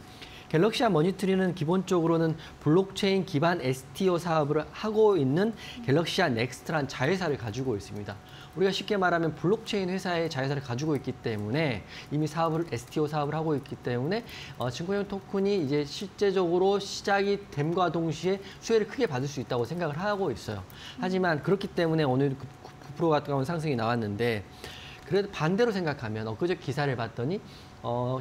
Speaker 2: 갤럭시아 머니트리는 기본적으로는 블록체인 기반 STO 사업을 하고 있는 갤럭시아 넥스트란 자회사를 가지고 있습니다. 우리가 쉽게 말하면 블록체인 회사의 자회사를 가지고 있기 때문에 이미 STO 사업을 하고 있기 때문에 증권형 토큰이 이제 실제적으로 시작이 됨과 동시에 수혜를 크게 받을 수 있다고 생각을 하고 있어요. 하지만 그렇기 때문에 오늘 9% 가까운 상승이 나왔는데 그래도 반대로 생각하면 엊그제 기사를 봤더니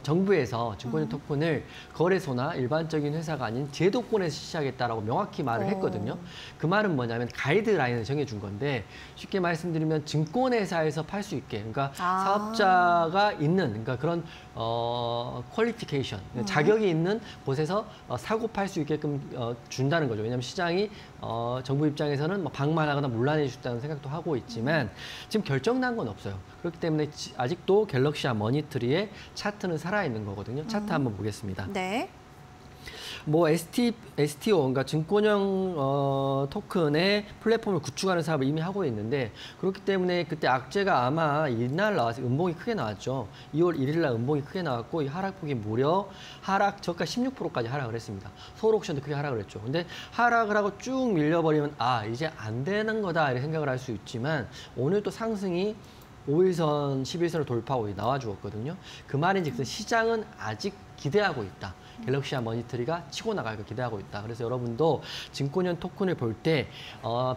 Speaker 2: 정부에서 증권형 토큰을 거래소나 일반적인 회사가 아닌 제도권에서 시작했다라고 명확히 말을 했거든요. 그 말은 뭐냐면 가이드라인을 정해준 건데 쉽게 말씀드리면 증권회사에서 팔 수 있게 그러니까 사업자가 있는 그러니까 그런 퀄리피케이션 자격이 있는 곳에서 사고 팔 수 있게끔 준다는 거죠. 왜냐하면 시장이 정부 입장에서는 뭐 방만하거나 문란해 주다는 생각도 하고 있지만 지금 결정난 건 없어요. 그렇기 때문에 아직도 갤럭시와 머니트리의 차트는 살아있는 거거든요. 차트 한번 보겠습니다.
Speaker 1: 네.
Speaker 2: 뭐 STO, 그러니까 증권형 토큰의 플랫폼을 구축하는 사업을 이미 하고 있는데 그렇기 때문에 그때 악재가 아마 이날 나왔어요. 음봉이 크게 나왔죠. 2월 1일 날 음봉이 크게 나왔고 이 하락폭이 무려 저가 16%까지 하락을 했습니다. 서울 옥션도 크게 하락을 했죠. 근데 하락을 하고 쭉 밀려버리면 이제 안 되는 거다 이렇게 생각을 할 수 있지만 오늘 또 상승이 5일선, 11선을 돌파하고 나와 주었거든요. 그 말인즉슨 시장은 아직 기대하고 있다. 갤럭시와 머니트리가 치고 나갈 걸 기대하고 있다. 그래서 여러분도 증권형 토큰을 볼 때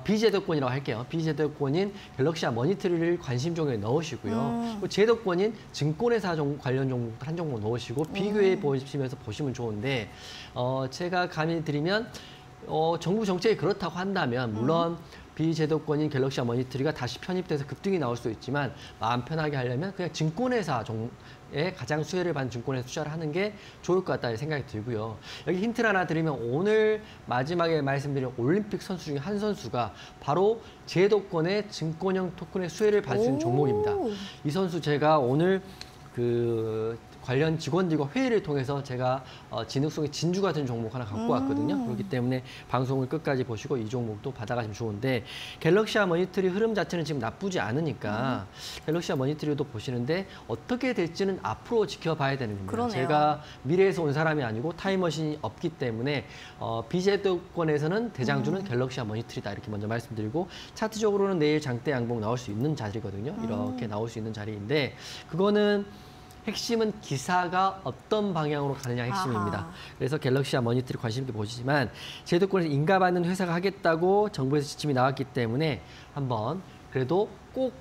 Speaker 2: 비제도권이라고 할게요. 비제도권인 갤럭시와 머니트리를 관심 종목에 넣으시고요. 제도권인 증권회사 관련 종목 한 종목 넣으시고 비교해 보시면서 보시면 좋은데 제가 감히 드리면 정부 정책이 그렇다고 한다면 물론 비제도권인 갤럭시와 머니트리가 다시 편입돼서 급등이 나올 수도 있지만 마음 편하게 하려면 그냥 증권회사에 가장 수혜를 받는 증권회사 투자를 하는 게 좋을 것 같다는 생각이 들고요. 여기 힌트를 하나 드리면 오늘 마지막에 말씀드린 올림픽 선수 중에 한 선수가 바로 제도권의 증권형 토큰의 수혜를 받을 수 있는 종목입니다. 이 선수 제가 오늘 관련 직원들과 회의를 통해서 제가 진흙속에 진주 같은 종목 하나 갖고 왔거든요. 그렇기 때문에 방송을 끝까지 보시고 이 종목도 받아가시면 좋은데 갤럭시와 머니트리 흐름 자체는 지금 나쁘지 않으니까 갤럭시와 머니트리도 보시는데 어떻게 될지는 앞으로 지켜봐야 되는 겁니다.
Speaker 1: 그러네요.
Speaker 2: 제가 미래에서 온 사람이 아니고 타임머신이 없기 때문에 비제도권에서는 대장주는 갤럭시와 머니트리다 이렇게 먼저 말씀드리고 차트적으로는 내일 장대 양봉 나올 수 있는 자리거든요. 이렇게 나올 수 있는 자리인데 그거는 핵심은 기사가 어떤 방향으로 가느냐 핵심입니다. 그래서 갤럭시와 머니트리 관심 있게 보시지만 제도권에서 인가받는 회사가 하겠다고 정부에서 지침이 나왔기 때문에 한번 그래도 꼭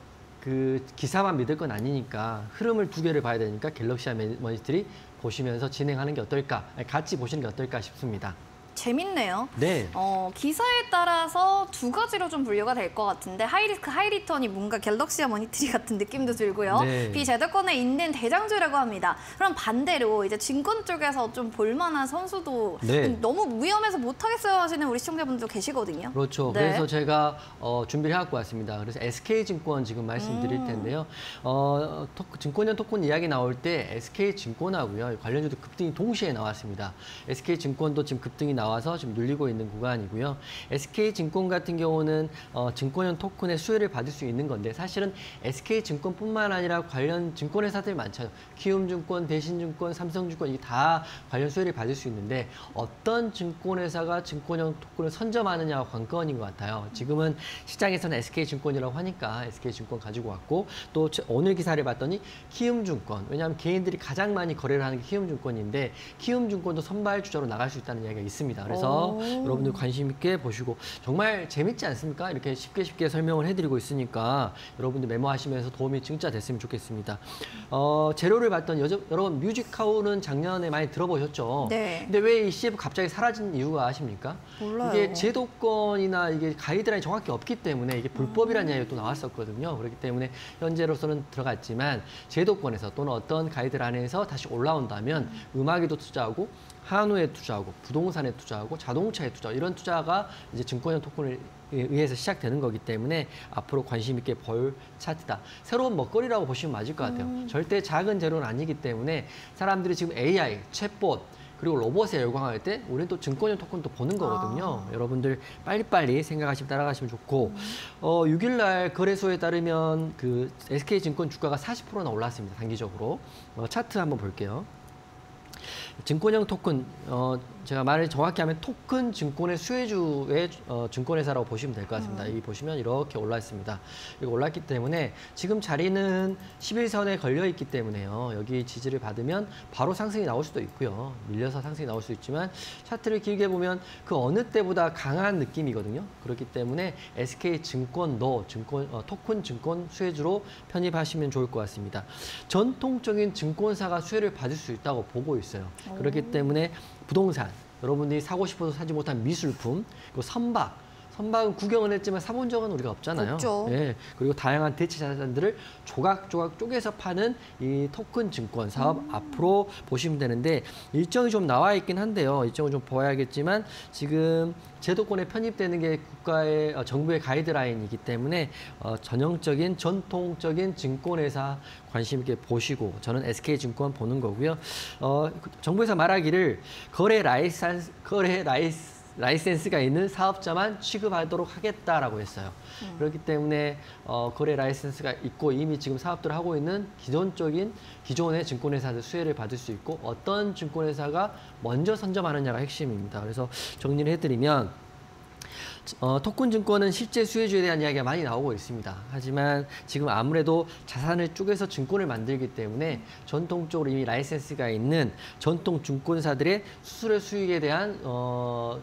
Speaker 2: 기사만 믿을 건 아니니까 흐름을 두 개를 봐야 되니까 갤럭시와 머니트리 보시면서 진행하는 게 어떨까, 같이 보시는 게 어떨까 싶습니다.
Speaker 1: 재밌네요.
Speaker 2: 네.
Speaker 1: 기사에 따라서 두 가지로 좀 분류가 될 것 같은데 하이리스크, 하이리턴이 뭔가 갤럭시와 머니트리 같은 느낌도 들고요.
Speaker 2: 네.
Speaker 1: 비제도권에 있는 대장주라고 합니다. 그럼 반대로 이제 증권 쪽에서 좀 볼만한 선수도 너무 위험해서 못하겠어요 하시는 우리 시청자분도 계시거든요.
Speaker 2: 그렇죠.
Speaker 1: 네.
Speaker 2: 그래서 제가 준비를 해갖고 왔습니다. 그래서 SK증권 지금 말씀드릴 텐데요. 증권형 토큰 이야기 나올 때 SK증권하고요. 관련주도 급등이 동시에 나왔습니다. SK증권도 지금 급등이 나와서 지금 눌리고 있는 구간이고요. SK증권 같은 경우는 증권형 토큰의 수혜를 받을 수 있는 건데 사실은 SK증권뿐만 아니라 관련 증권회사들이 많죠. 키움증권, 대신증권, 삼성증권 이게 다 관련 수혜를 받을 수 있는데 어떤 증권회사가 증권형 토큰을 선점하느냐가 관건인 것 같아요. 지금은 시장에서는 SK증권이라고 하니까 SK증권 가지고 왔고 또 오늘 기사를 봤더니 키움증권, 왜냐하면 개인들이 가장 많이 거래를 하는 게 키움증권인데 키움증권도 선발주자로 나갈 수 있다는 이야기가 있습니다. 그래서 여러분들 관심 있게 보시고 정말 재밌지 않습니까? 이렇게 쉽게 설명을 해드리고 있으니까 여러분들 메모하시면서 도움이 진짜 됐으면 좋겠습니다. 재료를 봤더니 여러분 뮤직하우는 작년에 많이 들어보셨죠?
Speaker 1: 네.
Speaker 2: 근데 왜 이 CF 갑자기 사라진 이유가 아십니까?
Speaker 1: 몰라요.
Speaker 2: 이게 제도권이나 이게 가이드라인이 정확히 없기 때문에 이게 불법이라는 이야기가 또 나왔었거든요. 그렇기 때문에 현재로서는 들어갔지만 제도권에서 또는 어떤 가이드라인에서 다시 올라온다면 음악에도 투자하고 한우에 투자하고 부동산에 투자하고 자동차에 투자하고 이런 투자가 이제 증권형 토큰을 의해서 시작되는 거기 때문에 앞으로 관심 있게 볼 차트다. 새로운 먹거리라고 보시면 맞을 것 같아요. 절대 작은 재료는 아니기 때문에 사람들이 지금 AI, 챗봇 그리고 로봇에 열광할 때 우리는 또 증권형 토큰도 보는 거거든요. 여러분들 빨리빨리 생각하시면 따라가시면 좋고 6일 날 거래소에 따르면 SK증권 주가가 40%나 올랐습니다. 단기적으로. 차트 한번 볼게요. 증권형 토큰, 제가 말을 정확히 하면 토큰 증권의 수혜주의 증권회사라고 보시면 될 것 같습니다. 여기 보시면 이렇게 올라 있습니다. 이거 올랐기 때문에 지금 자리는 11선에 걸려 있기 때문에요. 여기 지지를 받으면 바로 상승이 나올 수도 있고요. 밀려서 상승이 나올 수도 있지만 차트를 길게 보면 그 어느 때보다 강한 느낌이거든요. 그렇기 때문에 SK증권도 토큰 증권 수혜주로 편입하시면 좋을 것 같습니다. 전통적인 증권사가 수혜를 받을 수 있다고 보고 있어요. 그렇기 때문에 부동산, 여러분들이 사고 싶어서 사지 못한 미술품, 그리고 선박은 구경은 했지만 사본 적은 우리가 없잖아요.
Speaker 1: 없죠.
Speaker 2: 예, 그리고 다양한 대체 자산들을 조각조각 쪼개서 파는 이 토큰 증권 사업 앞으로 보시면 되는데 일정이 좀 나와 있긴 한데요. 일정을 좀 보아야겠지만 지금 제도권에 편입되는 게 정부의 가이드라인이기 때문에 전통적인 증권회사 관심 있게 보시고 저는 SK증권 보는 거고요. 정부에서 말하기를 거래 라이센스가 있는 사업자만 취급하도록 하겠다라고 했어요. 그렇기 때문에 거래 라이센스가 있고 이미 지금 사업들을 하고 있는 기존의 증권회사들 수혜를 받을 수 있고 어떤 증권회사가 먼저 선점하느냐가 핵심입니다. 그래서 정리를 해드리면 토큰 증권은 실제 수혜주에 대한 이야기가 많이 나오고 있습니다. 하지만 지금 아무래도 자산을 쪼개서 증권을 만들기 때문에 전통적으로 이미 라이센스가 있는 전통 증권사들의 수수료 수익에 대한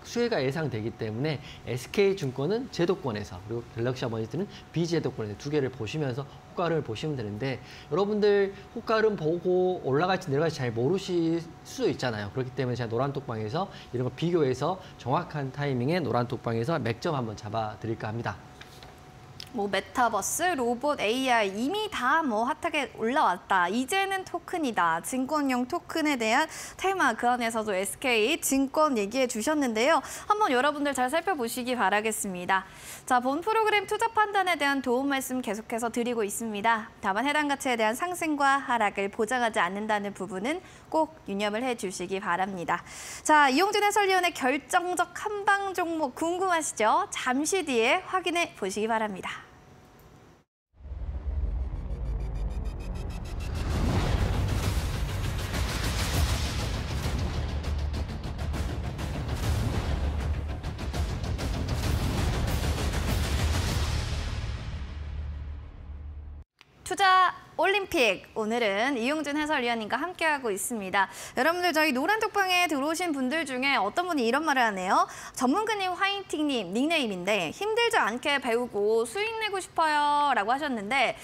Speaker 2: 수혜가 예상되기 때문에 SK증권은 제도권에서 그리고 갤럭시 머니터는 비제도권에서 두 개를 보시면서 호가를 보시면 되는데 여러분들 호가를 보고 올라갈지 내려갈지 잘 모르실 수도 있잖아요. 그렇기 때문에 제가 노란톡방에서 이런 거 비교해서 정확한 타이밍에 노란톡방에서 맥점 한번 잡아드릴까 합니다.
Speaker 1: 뭐 메타버스, 로봇, AI 이미 다 뭐 핫하게 올라왔다. 이제는 토큰이다. 증권형 토큰에 대한 테마 그 안에서도 SK 증권 얘기해 주셨는데요. 한번 여러분들 잘 살펴보시기 바라겠습니다. 자, 본 프로그램 투자 판단에 대한 도움 말씀 계속해서 드리고 있습니다. 다만 해당 가치에 대한 상승과 하락을 보장하지 않는다는 부분은 꼭 유념을 해주시기 바랍니다. 자, 이용진 해설위원의 결정적 한방 종목 궁금하시죠? 잠시 뒤에 확인해 보시기 바랍니다. 투자 올림픽, 오늘은 이용준 해설위원님과 함께하고 있습니다. 여러분들 저희 노란톡방에 들어오신 분들 중에 어떤 분이 이런 말을 하네요. 전문가님 화이팅님 닉네임인데 힘들지 않게 배우고 수익 내고 싶어요 라고 하셨는데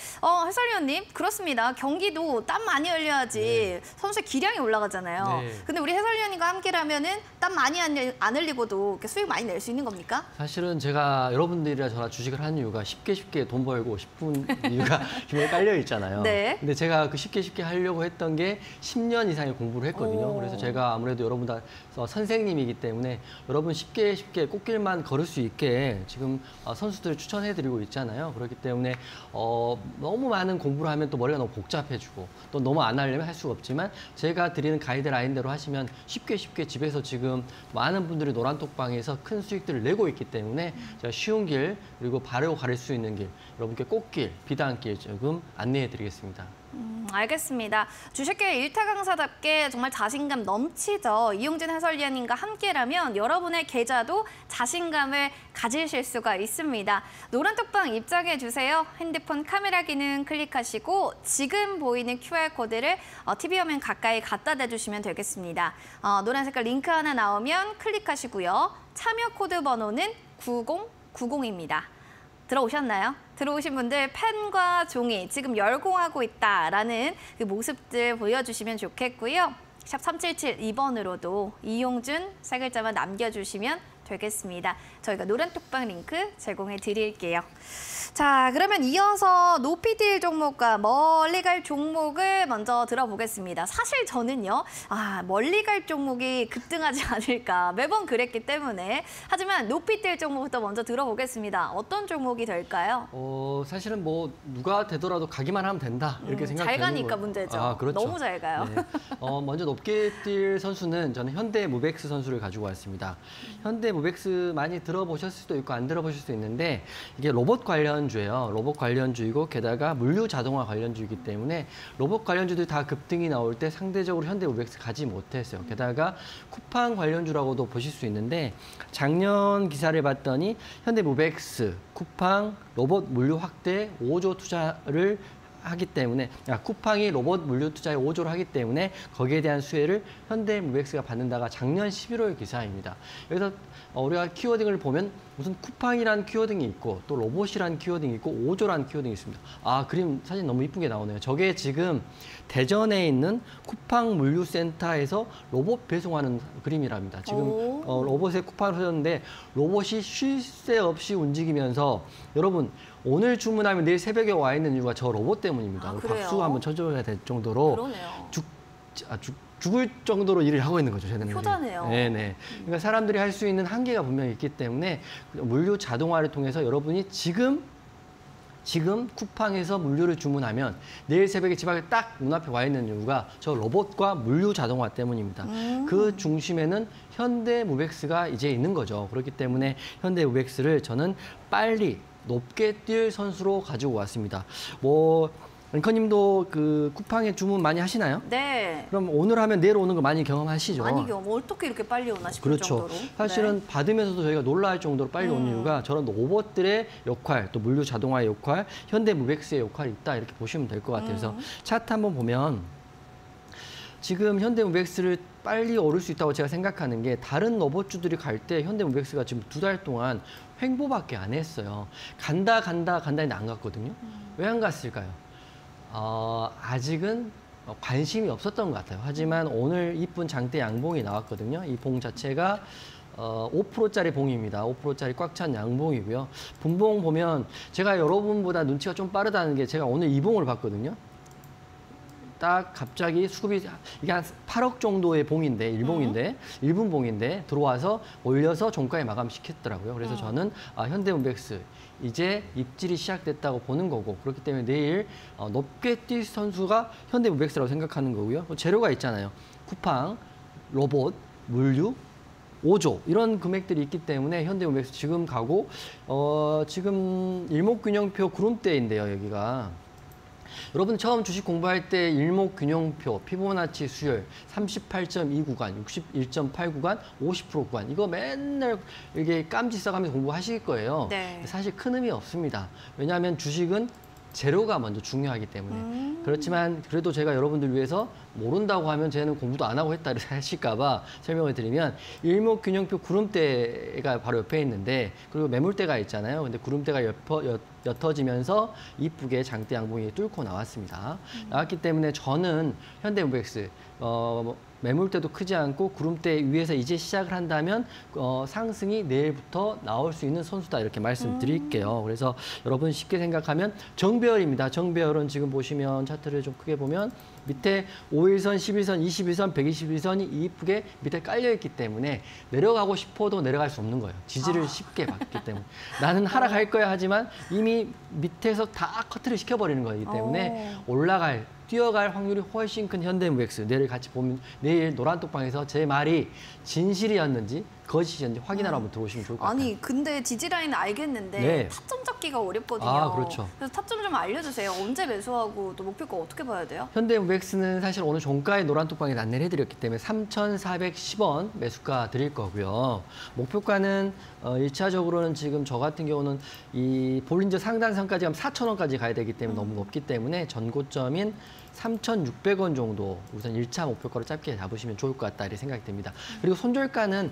Speaker 1: 해설위원님 그렇습니다. 경기도 땀 많이 흘려야지 선수의 기량이 올라가잖아요. 근데 우리 해설위원님과 함께라면은 땀 많이 안 흘리고도 이렇게 수익 많이 낼 수 있는 겁니까?
Speaker 2: 사실은 제가 여러분들이랑 저랑 주식을 하는 이유가 쉽게 돈 벌고 싶은 이유가 힘에 깔려 있잖아요.
Speaker 1: 네.
Speaker 2: 근데 제가 그 쉽게 하려고 했던 게 10년 이상의 공부를 했거든요. 그래서 제가 아무래도 여러분 다 선생님이기 때문에 여러분 쉽게 꽃길만 걸을 수 있게 지금 선수들을 추천해드리고 있잖아요. 그렇기 때문에 너무 많은 공부를 하면 또 머리가 너무 복잡해지고 또 너무 안 하려면 할 수가 없지만 제가 드리는 가이드라인대로 하시면 쉽게 집에서 지금 많은 분들이 노란톡방에서 큰 수익들을 내고 있기 때문에 제가 쉬운 길 그리고 바로 가릴 수 있는 길 여러분께 꽃길, 비단길 조금 안내해드리겠습니다.
Speaker 1: 알겠습니다. 주식계 일타 강사답게 정말 자신감 넘치죠. 이용진 해설위원님과 함께라면 여러분의 계좌도 자신감을 가지실 수가 있습니다. 노란톡방 입장해 주세요. 핸드폰 카메라 기능 클릭하시고 지금 보이는 QR코드를 TV 화면 가까이 갖다 대주시면 되겠습니다. 노란 색깔 링크 하나 나오면 클릭하시고요. 참여 코드 번호는 9090입니다. 들어오셨나요? 들어오신 분들 펜과 종이 지금 열공하고 있다라는 그 모습들 보여주시면 좋겠고요. 샵 3772번으로도 이용준 세 글자만 남겨주시면 되겠습니다. 저희가 노란톡방 링크 제공해 드릴게요. 자, 그러면 이어서 높이 뛸 종목과 멀리 갈 종목을 먼저 들어보겠습니다. 사실 저는요, 멀리 갈 종목이 급등하지 않을까 매번 그랬기 때문에 하지만 높이 뛸 종목부터 먼저 들어보겠습니다. 어떤 종목이 될까요?
Speaker 2: 사실은 뭐 누가 되더라도 가기만 하면 된다 이렇게 생각되는
Speaker 1: 잘 가니까 문제죠.
Speaker 2: 그렇죠.
Speaker 1: 너무 잘 가요.
Speaker 2: 네. 먼저 높게 뛸 선수는 저는 현대모백스 선수를 가지고 왔습니다. 현대모백스 많이 들어보셨을 수도 있고 안 들어보실 수도 있는데 이게 로봇 관련 관련주예요. 로봇 관련주이고 게다가 물류 자동화 관련주이기 때문에 로봇 관련주들이 다 급등이 나올 때 상대적으로 현대모비스 가지 못했어요. 게다가 쿠팡 관련주라고도 보실 수 있는데 작년 기사를 봤더니 현대모비스, 쿠팡, 로봇 물류 확대 5조 투자를 하기 때문에 쿠팡이 로봇 물류 투자에 5조를 하기 때문에 거기에 대한 수혜를 현대모비스가 받는다가 작년 11월 기사입니다. 여기서 우리가 키워딩을 보면 무슨 쿠팡이라는 키워딩이 있고 또 로봇이라는 키워딩이 있고 5조라는 키워딩이 있습니다. 그림 사진 너무 이쁘게 나오네요. 저게 지금 대전에 있는 쿠팡 물류센터에서 로봇 배송하는 그림이랍니다. 지금 로봇에 쿠팡을 써줬는데 로봇이 쉴 새 없이 움직이면서 여러분 오늘 주문하면 내일 새벽에 와 있는 이유가 저 로봇 때문입니다. 박수 한번 쳐줘야 될 정도로
Speaker 1: 그러네요.
Speaker 2: 죽을 정도로 일을 하고 있는 거죠, 쟤는.
Speaker 1: 효자네요.
Speaker 2: 네네. 그러니까 사람들이 할 수 있는 한계가 분명히 있기 때문에 물류 자동화를 통해서 여러분이 지금 쿠팡에서 물류를 주문하면 내일 새벽에 집 앞에 딱 눈앞에 와 있는 이유가 저 로봇과 물류 자동화 때문입니다. 그 중심에는 현대모비스가 이제 있는 거죠. 그렇기 때문에 현대모비스를 저는 빨리 높게 뛸 선수로 가지고 왔습니다. 앵커님도 그 쿠팡에 주문 많이 하시나요?
Speaker 1: 네.
Speaker 2: 그럼 오늘 하면 내일 오는 거 많이 경험하시죠?
Speaker 1: 많이 어떻게 이렇게 빨리 오나 싶을
Speaker 2: 그렇죠.
Speaker 1: 정도로.
Speaker 2: 사실은 받으면서도 저희가 놀랄 정도로 빨리 오는 이유가 저런 로봇들의 역할, 또 물류 자동화의 역할, 현대모비스의 역할이 있다 이렇게 보시면 될 것 같아요. 그래서 차트 한번 보면 지금 현대모비스를 빨리 오를 수 있다고 제가 생각하는 게 다른 로봇주들이 갈 때 현대모비스가 지금 2달 동안 횡보밖에 안 했어요. 간다 했는데 안 갔거든요. 왜 안 갔을까요? 아직은 관심이 없었던 것 같아요. 하지만 오늘 이쁜 장대 양봉이 나왔거든요. 이 봉 자체가 5%짜리 봉입니다. 5%짜리 꽉 찬 양봉이고요. 분봉 보면 제가 여러분보다 눈치가 좀 빠르다는 게 제가 오늘 이 봉을 봤거든요. 딱 갑자기 수급이 이게 한 8억 정도의 봉인데, 일분 봉인데 들어와서 올려서 종가에 마감시켰더라고요. 그래서 저는 현대모비스 이제 입질이 시작됐다고 보는 거고 그렇기 때문에 내일 높게 뛸 선수가 현대모비스라고 생각하는 거고요. 재료가 있잖아요. 쿠팡, 로봇, 물류, 5조 이런 금액들이 있기 때문에 현대모비스 지금 가고 지금 일목균형표 구름대인데요. 여기가. 여러분 처음 주식 공부할 때 일목균형표, 피보나치 수열 38.2 구간, 61.8 구간, 50% 구간 이거 맨날 이렇게 깜지 써가면서 공부하실 거예요.
Speaker 1: 네.
Speaker 2: 사실 큰 의미 없습니다. 왜냐하면 주식은 재료가 먼저 중요하기 때문에. 그렇지만 그래도 제가 여러분들 위해서 모른다고 하면 쟤는 공부도 안 하고 했다 하실까 봐 설명을 드리면 일목균형표 구름대가 바로 옆에 있는데 그리고 매물대가 있잖아요. 근데 구름대가 옅어지면서 이쁘게 장대 양봉이 뚫고 나왔습니다. 나왔기 때문에 저는 현대모비스 매물대도 크지 않고 구름대 위에서 이제 시작을 한다면 상승이 내일부터 나올 수 있는 선수다 이렇게 말씀드릴게요. 그래서 여러분 쉽게 생각하면 정배열입니다. 정배열은 지금 보시면 차트를 좀 크게 보면 밑에 5일선, 11선, 21선, 121선이 이쁘게 밑에 깔려있기 때문에 내려가고 싶어도 내려갈 수 없는 거예요. 지지를 쉽게 받기 때문에. 나는 하락할 거야 하지만 이미 밑에서 다 커트를 시켜버리는 거기 때문에 뛰어갈 확률이 훨씬 큰 현대모비스. 내일 같이 보면 내일 노란톡방에서 제 말이 진실이었는지 거짓이었는지 확인하러 한번 들어오시면 좋을 것 같아요.
Speaker 1: 아니 근데 지지라인은 알겠는데
Speaker 2: 네.
Speaker 1: 타점 잡기가 어렵거든요.
Speaker 2: 그렇죠.
Speaker 1: 그래서 타점 좀 알려주세요. 언제 매수하고 또 목표가 어떻게 봐야 돼요?
Speaker 2: 현대모비스는 사실 오늘 종가에 노란톡방에 안내를 해드렸기 때문에 3,410원 매수가 드릴 거고요. 목표가는 1차적으로는 지금 저 같은 경우는 이 볼린저 상단선까지 가면 4,000원까지 가야 되기 때문에 너무 높기 때문에 전고점인 3,600원 정도 우선 1차 목표가로 짧게 잡으시면 좋을 것 같다 이렇게 생각이 듭니다. 그리고 손절가는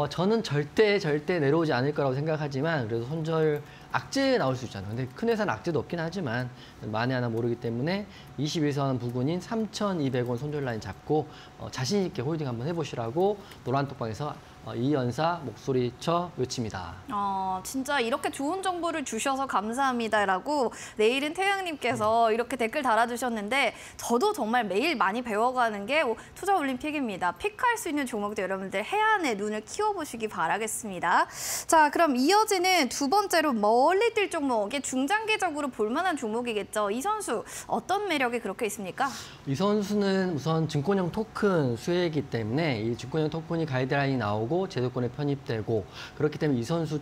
Speaker 2: 저는 절대 내려오지 않을 거라고 생각하지만 그래도 손절 악재 나올 수 있잖아요. 근데 큰 회사는 악재도 없긴 하지만 만에 하나 모르기 때문에 21선 부근인 3,200원 손절 라인 잡고 자신 있게 홀딩 한번 해보시라고 노란톡방에서 이연사 목소리쳐 외칩니다.
Speaker 1: 진짜 이렇게 좋은 정보를 주셔서 감사합니다라고 내일은 태양님께서 이렇게 댓글 달아주셨는데 저도 정말 매일 많이 배워가는 게 투자올림픽입니다. 픽할 수 있는 종목도 여러분들 해안에 눈을 키워보시기 바라겠습니다. 자, 그럼 이어지는 두 번째로 멀리 뛸 종목에 중장기적으로 볼만한 종목이겠죠. 이 선수 어떤 매력이 그렇게 있습니까?
Speaker 2: 이 선수는 우선 증권형 토큰 수혜이기 때문에 이 증권형 토큰이 가이드라인이 나오고 제도권에 편입되고 그렇기 때문에 이 선수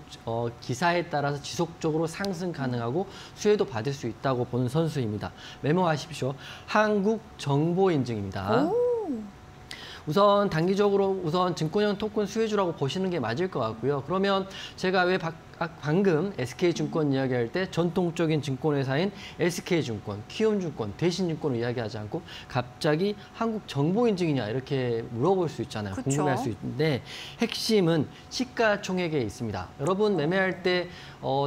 Speaker 2: 기사에 따라서 지속적으로 상승 가능하고 수혜도 받을 수 있다고 보는 선수입니다. 메모하십시오. 한국정보인증입니다. 우선 단기적으로 증권형 토큰 수혜주라고 보시는 게 맞을 것 같고요. 그러면 제가 왜 방금 SK증권 이야기할 때 전통적인 증권회사인 SK증권, 키움증권, 대신증권을 이야기하지 않고 갑자기 한국정보인증이냐 이렇게 물어볼 수 있잖아요.
Speaker 1: 그쵸?
Speaker 2: 궁금해할 수 있는데 핵심은 시가총액에 있습니다. 여러분 매매할 때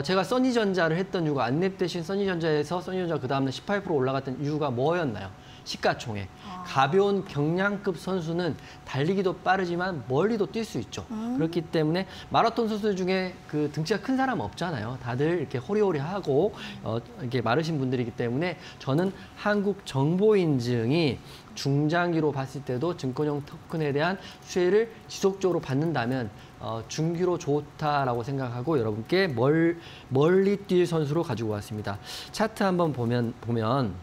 Speaker 2: 제가 써니전자를 했던 이유가 안랩 대신 써니전자에서 써니전자 그 다음날 18% 올라갔던 이유가 뭐였나요? 시가총액. 가벼운 경량급 선수는 달리기도 빠르지만 멀리도 뛸 수 있죠. 그렇기 때문에 마라톤 선수들 중에 그 등치가 큰 사람 없잖아요. 다들 이렇게 호리호리하고 이렇게 마르신 분들이기 때문에 저는 한국 정보인증이 중장기로 봤을 때도 증권형 토큰에 대한 수혜를 지속적으로 받는다면 중기로 좋다라고 생각하고 여러분께 멀리 뛸 선수로 가지고 왔습니다. 차트 한번 보면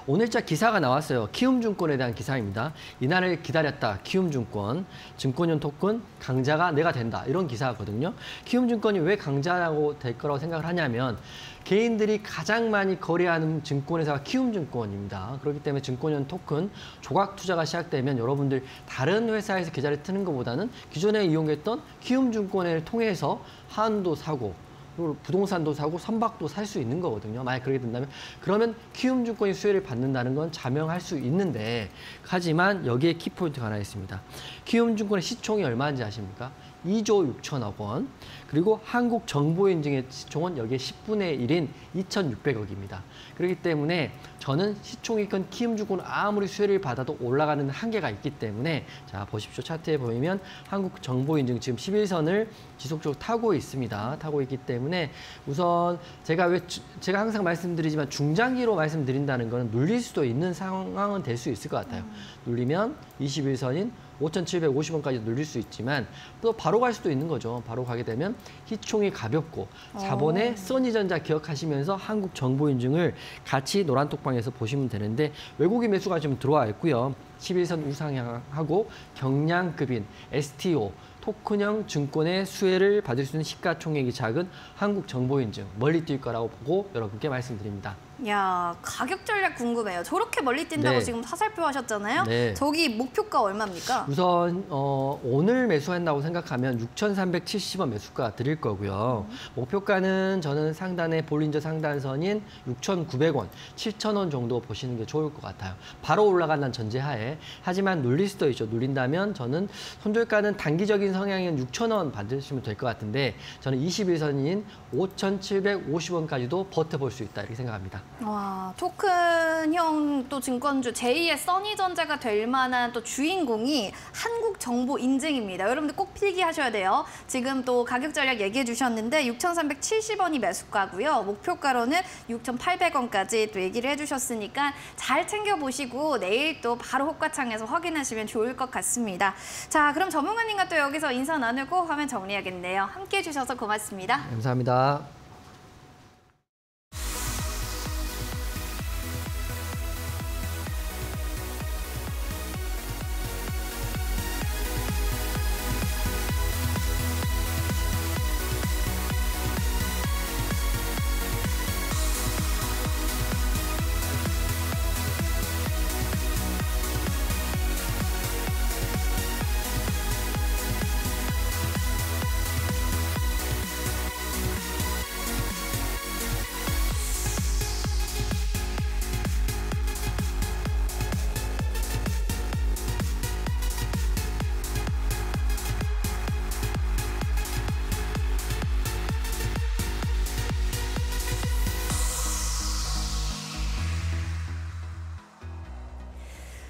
Speaker 2: 오늘자 기사가 나왔어요. 키움증권에 대한 기사입니다. 이날을 기다렸다. 키움증권. 증권형 토큰 강자가 내가 된다. 이런 기사거든요. 키움증권이 왜 강자라고 될 거라고 생각을 하냐면 개인들이 가장 많이 거래하는 증권회사가 키움증권입니다. 그렇기 때문에 증권형 토큰 조각 투자가 시작되면 여러분들 다른 회사에서 계좌를 트는 것보다는 기존에 이용했던 키움증권을 통해서 한도 사고 그리고 부동산도 사고 선박도 살 수 있는 거거든요. 만약 그렇게 된다면 그러면 키움증권이 수혜를 받는다는 건 자명할 수 있는데 하지만 여기에 키포인트가 하나 있습니다. 키움증권의 시총이 얼마인지 아십니까? 2조 6천억 원. 그리고 한국정보인증의 시총은 여기에 10분의 1인 2,600억입니다. 그렇기 때문에 저는 시총이 큰 키움증권은 아무리 수혜를 받아도 올라가는 한계가 있기 때문에 자 보십시오. 차트에 보이면 한국정보인증 지금 11선을 지속적으로 타고 있습니다. 타고 있기 때문에 우선 제가 항상 말씀드리지만 중장기로 말씀드린다는 거는 눌릴 수도 있는 상황은 될 수 있을 것 같아요. 눌리면 21선인 5,750원까지 눌릴 수 있지만 또 바로 갈 수도 있는 거죠. 바로 가게 되면 시총이 가볍고 자본의 써니전자 기억하시면서 한국정보인증을 같이 노란톡방에서 보시면 되는데 외국인 매수가 좀 들어와 있고요. 11선 우상향하고 경량급인 STO 토큰형 증권의 수혜를 받을 수 있는 시가총액이 작은 한국정보인증 멀리 뛸 거라고 보고 여러분께 말씀드립니다.
Speaker 1: 야, 가격 전략 궁금해요. 저렇게 멀리 뛴다고
Speaker 2: 네.
Speaker 1: 지금 화살표 하셨잖아요.
Speaker 2: 네.
Speaker 1: 저기 목표가 얼마입니까?
Speaker 2: 우선 오늘 매수한다고 생각하면 6,370원 매수가 드릴 거고요. 목표가는 저는 상단의 볼린저 상단선인 6,900원, 7,000원 정도 보시는 게 좋을 것 같아요. 바로 올라간다는 전제하에. 하지만 눌릴 수도 있죠. 눌린다면 저는 손절가는 단기적인 성향인 6,000원 받으시면 될 것 같은데 저는 21선인 5,750원까지도 버텨볼 수 있다 이렇게 생각합니다.
Speaker 1: 와, 토큰형 또 증권주 제2의 써니전자가 될 만한 또 주인공이 한국정보인증입니다. 여러분들 꼭 필기하셔야 돼요. 지금 또 가격 전략 얘기해 주셨는데 6,370원이 매수가고요. 목표가로는 6,800원까지 또 얘기를 해주셨으니까 잘 챙겨보시고 내일 또 바로 호가창에서 확인하시면 좋을 것 같습니다. 자, 그럼 전문가님과 또 여기서 인사 나누고 화면 정리하겠네요. 함께해 주셔서 고맙습니다.
Speaker 2: 감사합니다.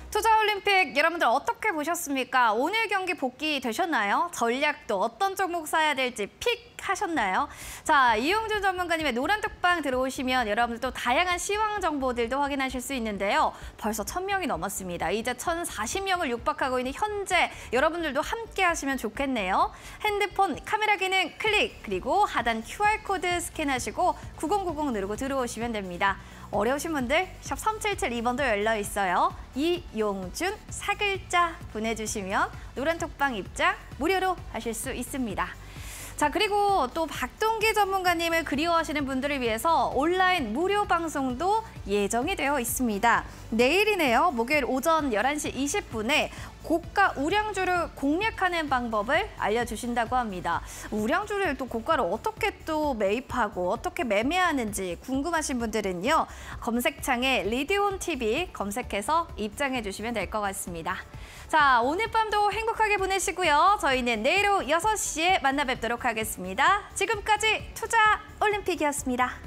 Speaker 1: 투자올림픽 여러분들 어떻게 보셨습니까? 오늘 경기 복귀 되셨나요? 전략도 어떤 종목 사야 될지 픽 타셨나요? 자, 이용준 전문가님의 노란톡방 들어오시면 여러분들 또 다양한 시황 정보들도 확인하실 수 있는데요. 벌써 1000명이 넘었습니다. 이제 1040명을 육박하고 있는 현재 여러분들도 함께 하시면 좋겠네요. 핸드폰 카메라 기능 클릭, 그리고 하단 QR코드 스캔하시고 9090 누르고 들어오시면 됩니다. 어려우신 분들 샵 3772번도 열려 있어요. 이용준 4글자 보내주시면 노란톡방 입장 무료로 하실 수 있습니다. 자, 그리고 또 박동기 전문가님을 그리워하시는 분들을 위해서 온라인 무료 방송도 예정이 되어 있습니다. 내일이네요. 목요일 오전 11시 20분에 고가 우량주를 공략하는 방법을 알려주신다고 합니다. 우량주를 또 고가를 어떻게 또 매입하고 어떻게 매매하는지 궁금하신 분들은요. 검색창에 리디온 TV 검색해서 입장해 주시면 될 것 같습니다. 자, 오늘 밤도 행복하게 보내시고요. 저희는 내일 오후 6시에 만나 뵙도록 하겠습니다. 지금까지 투자 올림픽이었습니다.